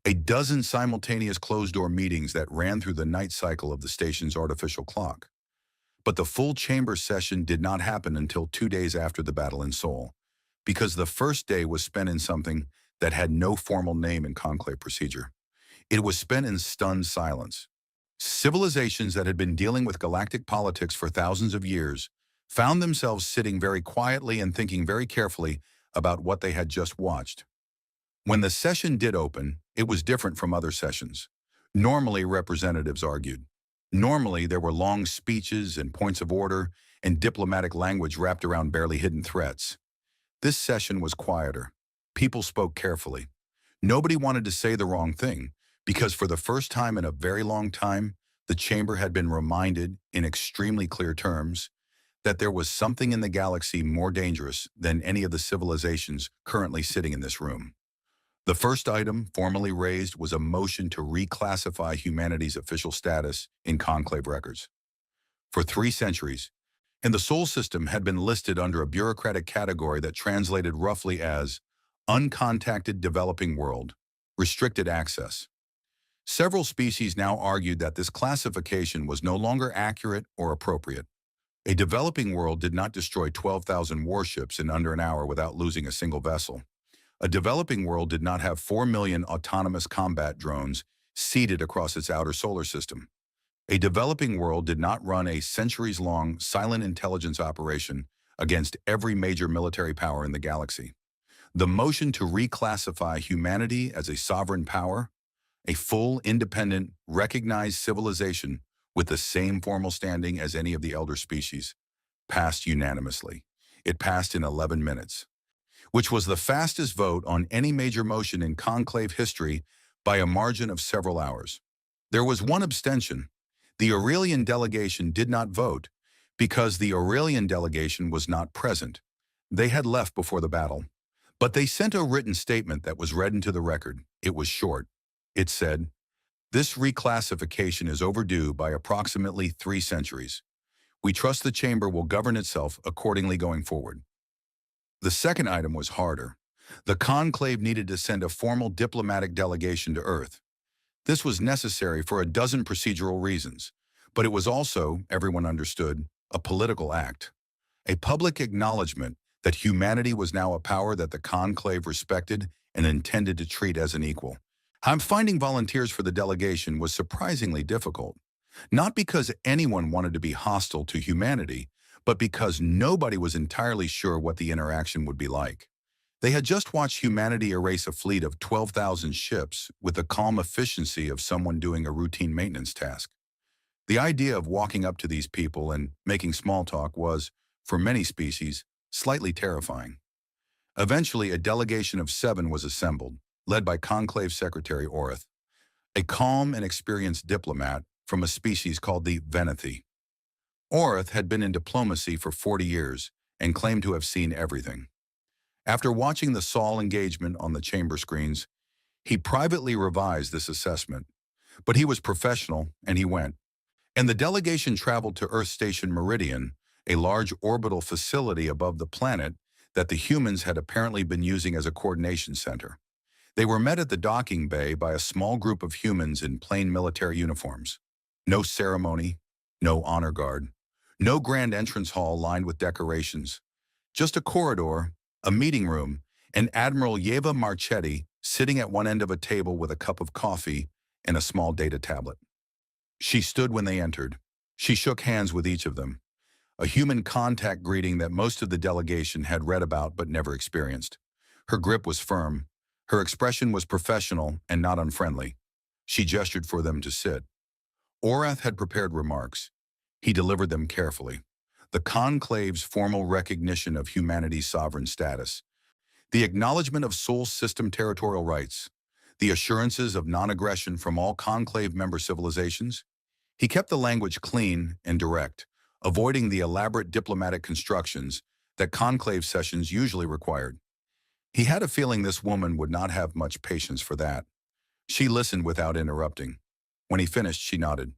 a dozen simultaneous closed-door meetings that ran through the night cycle of the station's artificial clock. But the full chamber session did not happen until 2 days after the battle in Seoul, because the first day was spent in something that had no formal name in conclave procedure. It was spent in stunned silence. Civilizations that had been dealing with galactic politics for thousands of years found themselves sitting very quietly and thinking very carefully about what they had just watched. When the session did open, it was different from other sessions. Normally, representatives argued. Normally, there were long speeches and points of order and diplomatic language wrapped around barely hidden threats. This session was quieter. People spoke carefully. Nobody wanted to say the wrong thing, because for the first time in a very long time, the chamber had been reminded, in extremely clear terms, that there was something in the galaxy more dangerous than any of the civilizations currently sitting in this room. The first item formally raised was a motion to reclassify humanity's official status in conclave records. For 3 centuries, and the Sol system had been listed under a bureaucratic category that translated roughly as uncontacted developing world, restricted access. Several species now argued that this classification was no longer accurate or appropriate. A developing world did not destroy 12,000 warships in under an hour without losing a single vessel. A developing world did not have 4 million autonomous combat drones seeded across its outer solar system. A developing world did not run a centuries-long silent intelligence operation against every major military power in the galaxy. The motion to reclassify humanity as a sovereign power, a full, independent, recognized civilization with the same formal standing as any of the elder species, passed unanimously. It passed in 11 minutes, which was the fastest vote on any major motion in conclave history by a margin of several hours. There was one abstention. The Aurelian delegation did not vote because the Aurelian delegation was not present. They had left before the battle. But they sent a written statement that was read into the record. It was short. It said, "This reclassification is overdue by approximately 3 centuries. We trust the chamber will govern itself accordingly going forward." The second item was harder. The conclave needed to send a formal diplomatic delegation to Earth. This was necessary for a dozen procedural reasons, but it was also, everyone understood, a political act. A public acknowledgement that humanity was now a power that the conclave respected and intended to treat as an equal. Finding volunteers for the delegation was surprisingly difficult, not because anyone wanted to be hostile to humanity, but because nobody was entirely sure what the interaction would be like. They had just watched humanity erase a fleet of 12,000 ships with the calm efficiency of someone doing a routine maintenance task. The idea of walking up to these people and making small talk was, for many species, slightly terrifying. Eventually, a delegation of 7 was assembled, led by Conclave Secretary Orith, a calm and experienced diplomat from a species called the Venethi. Orith had been in diplomacy for 40 years and claimed to have seen everything. After watching the Sol engagement on the chamber screens, he privately revised this assessment, but he was professional and he went. And the delegation traveled to Earth Station Meridian, a large orbital facility above the planet that the humans had apparently been using as a coordination center. They were met at the docking bay by a small group of humans in plain military uniforms. No ceremony, no honor guard, no grand entrance hall lined with decorations. Just a corridor, a meeting room, and Admiral Yeva Marchetti sitting at one end of a table with a cup of coffee and a small data tablet. She stood when they entered. She shook hands with each of them, a human contact greeting that most of the delegation had read about but never experienced. Her grip was firm. Her expression was professional and not unfriendly. She gestured for them to sit. Orith had prepared remarks. He delivered them carefully. The conclave's formal recognition of humanity's sovereign status, the acknowledgement of Sol system territorial rights, the assurances of non-aggression from all conclave member civilizations. He kept the language clean and direct, avoiding the elaborate diplomatic constructions that conclave sessions usually required. He had a feeling this woman would not have much patience for that. She listened without interrupting. When he finished, she nodded.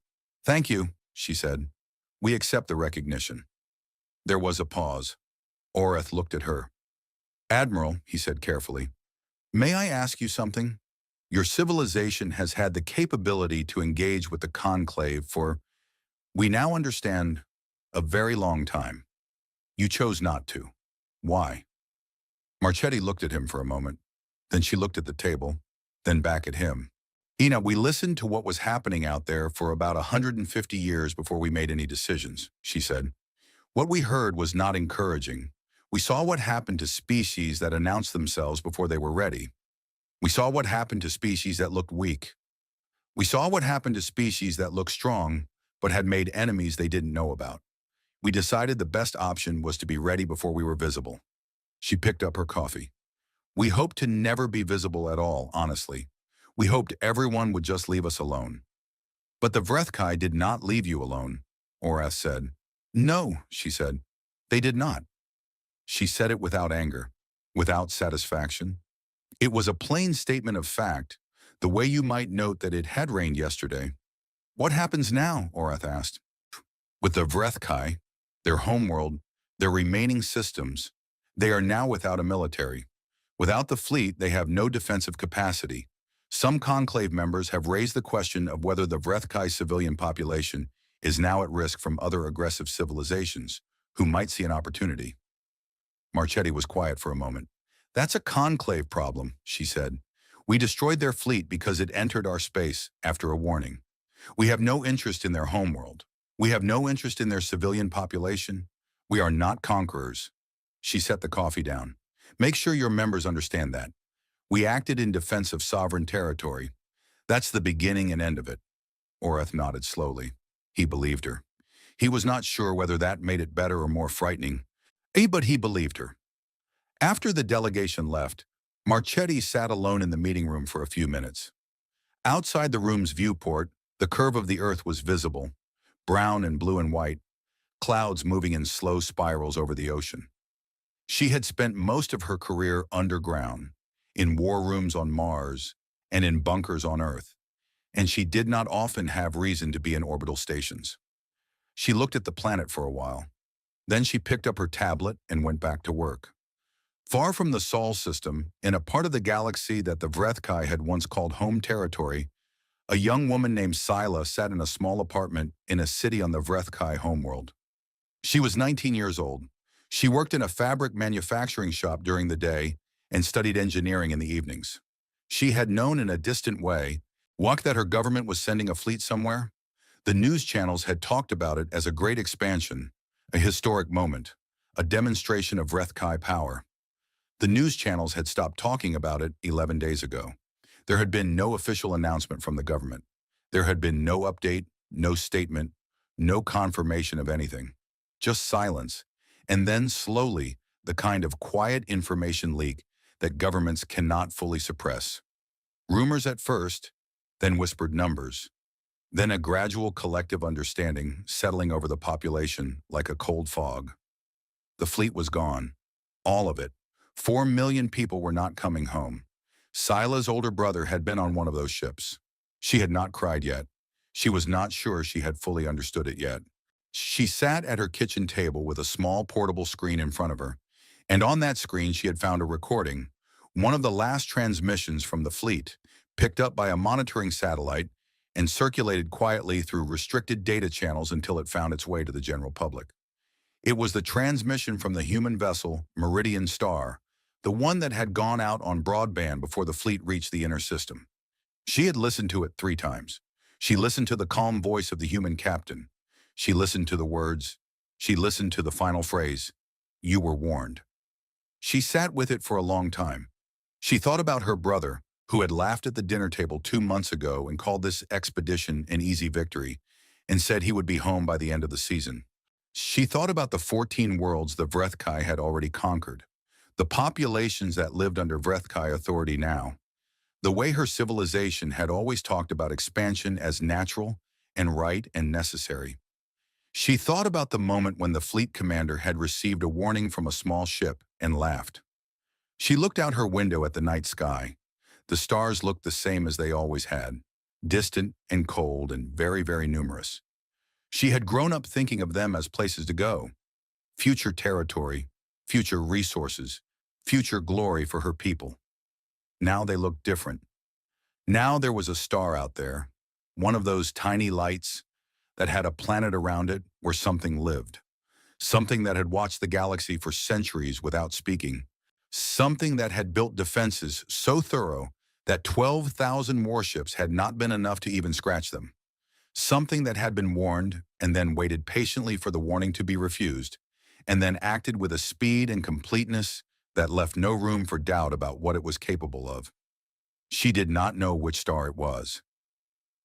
Thank you, she said. We accept the recognition. There was a pause. Orath looked at her. Admiral, he said carefully, may I ask you something? Your civilization has had the capability to engage with the Conclave for, we now understand, a very long time. You chose not to. Why? Marchetti looked at him for a moment. Then she looked at the table, then back at him. Ina, we listened to what was happening out there for about 150 years before we made any decisions, she said. What we heard was not encouraging. We saw what happened to species that announced themselves before they were ready. We saw what happened to species that looked weak. We saw what happened to species that looked strong, but had made enemies they didn't know about. We decided the best option was to be ready before we were visible. She picked up her coffee. We hoped to never be visible at all, honestly. We hoped everyone would just leave us alone. But the Vrethkai did not leave you alone, Orath said. No, she said. They did not. She said it without anger, without satisfaction. It was a plain statement of fact, the way you might note that it had rained yesterday. What happens now? Orath asked. With the Vrethkai, their homeworld, their remaining systems, they are now without a military. Without the fleet, they have no defensive capacity. Some Conclave members have raised the question of whether the Vrethkai civilian population is now at risk from other aggressive civilizations who might see an opportunity. Marchetti was quiet for a moment. That's a Conclave problem, she said. We destroyed their fleet because it entered our space after a warning. We have no interest in their homeworld. We have no interest in their civilian population. We are not conquerors. She set the coffee down. Make sure your members understand that. We acted in defense of sovereign territory. That's the beginning and end of it. Orath nodded slowly. He believed her. He was not sure whether that made it better or more frightening. But he believed her. After the delegation left, Marchetti sat alone in the meeting room for a few minutes. Outside the room's viewport, the curve of the earth was visible, brown and blue and white, clouds moving in slow spirals over the ocean. She had spent most of her career underground, in war rooms on Mars and in bunkers on Earth, and she did not often have reason to be in orbital stations. She looked at the planet for a while. Then she picked up her tablet and went back to work. Far from the Sol system, in a part of the galaxy that the Vrethkai had once called home territory, a young woman named Scylla sat in a small apartment in a city on the Vrethkai homeworld. She was 19 years old. She worked in a fabric manufacturing shop during the day and studied engineering in the evenings. She had known in a distant way that her government was sending a fleet somewhere. The news channels had talked about it as a great expansion, a historic moment, a demonstration of Vrethkai power. The news channels had stopped talking about it 11 days ago. There had been no official announcement from the government. There had been no update, no statement, no confirmation of anything. Just silence, and then slowly the kind of quiet information leak that governments cannot fully suppress. Rumors at first, then whispered numbers, then a gradual collective understanding settling over the population like a cold fog. The fleet was gone. All of it. 4 million people were not coming home. Scylla's older brother had been on one of those ships. She had not cried yet. She was not sure she had fully understood it yet. She sat at her kitchen table with a small portable screen in front of her, and on that screen she had found a recording, one of the last transmissions from the fleet, picked up by a monitoring satellite and circulated quietly through restricted data channels until it found its way to the general public. It was the transmission from the human vessel Meridian Star, the one that had gone out on broadband before the fleet reached the inner system. She had listened to it 3 times. She listened to the calm voice of the human captain. She listened to the words. She listened to the final phrase, "You were warned." She sat with it for a long time. She thought about her brother, who had laughed at the dinner table 2 months ago and called this expedition an easy victory, and said he would be home by the end of the season. She thought about the 14 worlds the Vrethkai had already conquered, the populations that lived under Vrethkai authority now, the way her civilization had always talked about expansion as natural and right and necessary. She thought about the moment when the fleet commander had received a warning from a small ship and laughed. She looked out her window at the night sky. The stars looked the same as they always had, distant and cold and very, very numerous. She had grown up thinking of them as places to go, future territory, future resources, future glory for her people. Now they looked different. Now there was a star out there, one of those tiny lights that had a planet around it where something lived. Something that had watched the galaxy for centuries without speaking. Something that had built defenses so thorough that 12,000 warships had not been enough to even scratch them. Something that had been warned and then waited patiently for the warning to be refused, and then acted with a speed and completeness that left no room for doubt about what it was capable of. She did not know which star it was.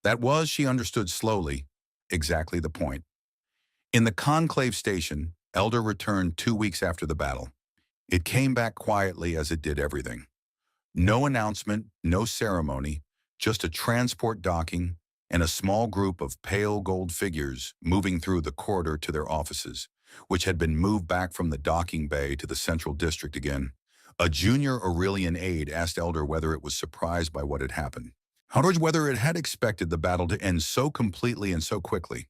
That was, she understood slowly, exactly the point. In the conclave station, Elder returned 2 weeks after the battle. It came back quietly as it did everything. No announcement, no ceremony, just a transport docking and a small group of pale gold figures moving through the corridor to their offices, which had been moved back from the docking bay to the central district again. A junior Aurelian aide asked Elder whether it was surprised by what had happened. Whether it had expected the battle to end so completely and so quickly.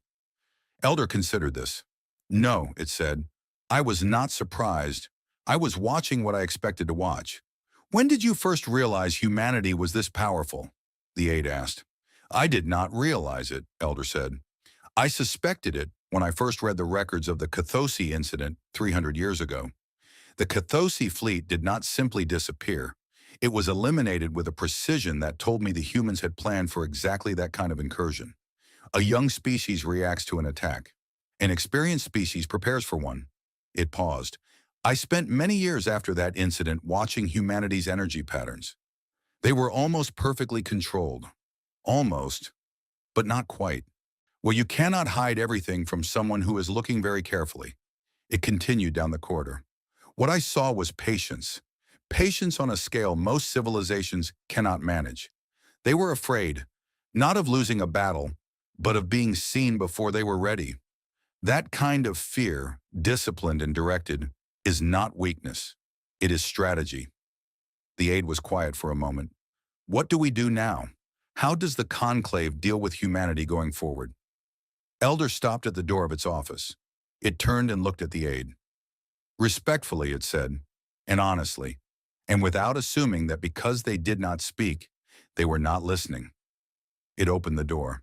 Elder considered this. No, it said. I was not surprised. I was watching what I expected to watch. When did you first realize humanity was this powerful? The aide asked. I did not realize it, Elder said. I suspected it when I first read the records of the Cathosi incident 300 years ago. The Cathosi fleet did not simply disappear. It was eliminated with a precision that told me the humans had planned for exactly that kind of incursion. A young species reacts to an attack. An experienced species prepares for one. It paused. I spent many years after that incident watching humanity's energy patterns. They were almost perfectly controlled. Almost, but not quite. Well, you cannot hide everything from someone who is looking very carefully. It continued down the corridor. What I saw was patience. Patience on a scale most civilizations cannot manage. They were afraid, not of losing a battle, but of being seen before they were ready. That kind of fear, disciplined and directed, is not weakness. It is strategy. The aide was quiet for a moment. What do we do now? How does the conclave deal with humanity going forward? Elder stopped at the door of its office. It turned and looked at the aide. Respectfully, it said, and honestly, and without assuming that because they did not speak, they were not listening. It opened the door.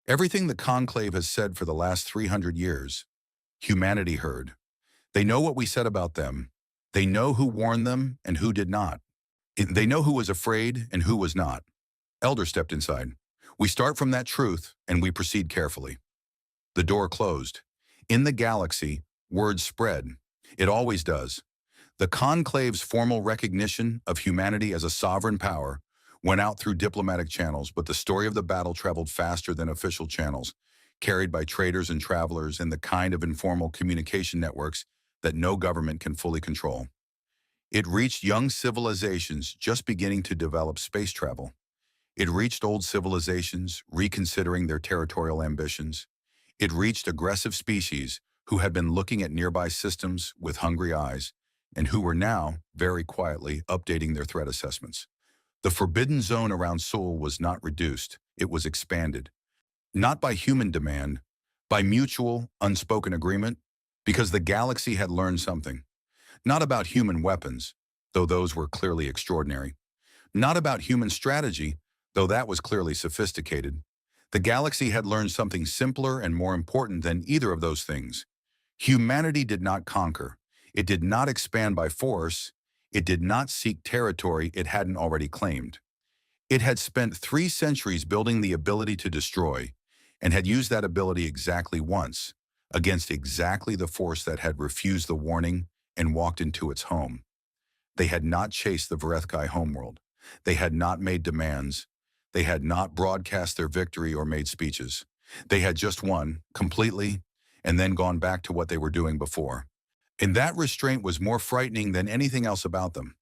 Everything the conclave has said for the last 300 years, humanity heard. They know what we said about them. They know who warned them and who did not. They know who was afraid and who was not. Elder stepped inside. We start from that truth and we proceed carefully. The door closed. In the galaxy, word spread. It always does. The conclave's formal recognition of humanity as a sovereign power went out through diplomatic channels, but the story of the battle traveled faster than official channels, carried by traders and travelers and the kind of informal communication networks that no government can fully control. It reached young civilizations just beginning to develop space travel. It reached old civilizations reconsidering their territorial ambitions. It reached aggressive species who had been looking at nearby systems with hungry eyes and who were now, very quietly, updating their threat assessments. The forbidden zone around Seoul was not reduced, it was expanded. Not by human demand, by mutual, unspoken agreement, because the galaxy had learned something. Not about human weapons, though those were clearly extraordinary. Not about human strategy, though that was clearly sophisticated. The galaxy had learned something simpler and more important than either of those things. Humanity did not conquer. It did not expand by force. It did not seek territory it hadn't already claimed. It had spent 3 centuries building the ability to destroy, and had used that ability exactly once, against exactly the force that had refused the warning and walked into its home. They had not chased the Verethkai homeworld. They had not made demands. They had not broadcast their victory or made speeches. They had just won, completely, and then gone back to what they were doing before. And that restraint was more frightening than anything else about them.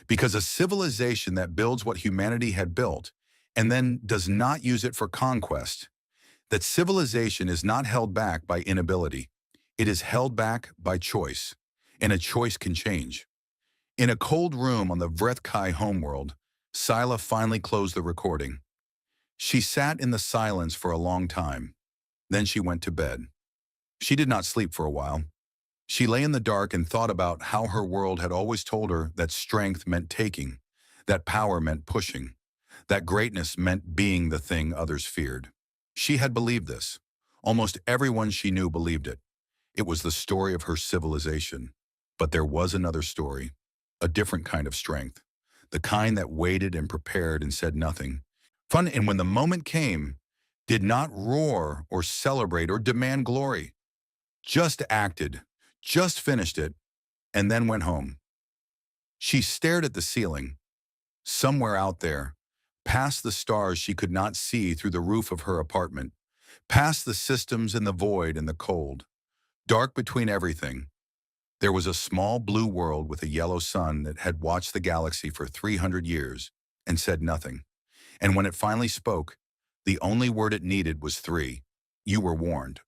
Because a civilization that builds what humanity had built, and then does not use it for conquest, that civilization is not held back by inability. It is held back by choice, and a choice can change. In a cold room on the Vrethkai homeworld, Sila finally closed the recording. She sat in the silence for a long time. Then she went to bed. She did not sleep for a while. She lay in the dark and thought about how her world had always told her that strength meant taking, that power meant pushing, that greatness meant being the thing others feared. She had believed this. Almost everyone she knew believed it. It was the story of her civilization. But there was another story, a different kind of strength, the kind that waited and prepared and said nothing. Fun, and when the moment came, did not roar or celebrate or demand glory, just acted, just finished it, and then went home. She stared at the ceiling, somewhere out there, past the stars she could not see through the roof of her apartment, past the systems and the void and the cold. Dark between everything, there was a small blue world with a yellow sun that had watched the galaxy for 300 years and said nothing. And when it finally spoke, the only word it needed was three. You were warned.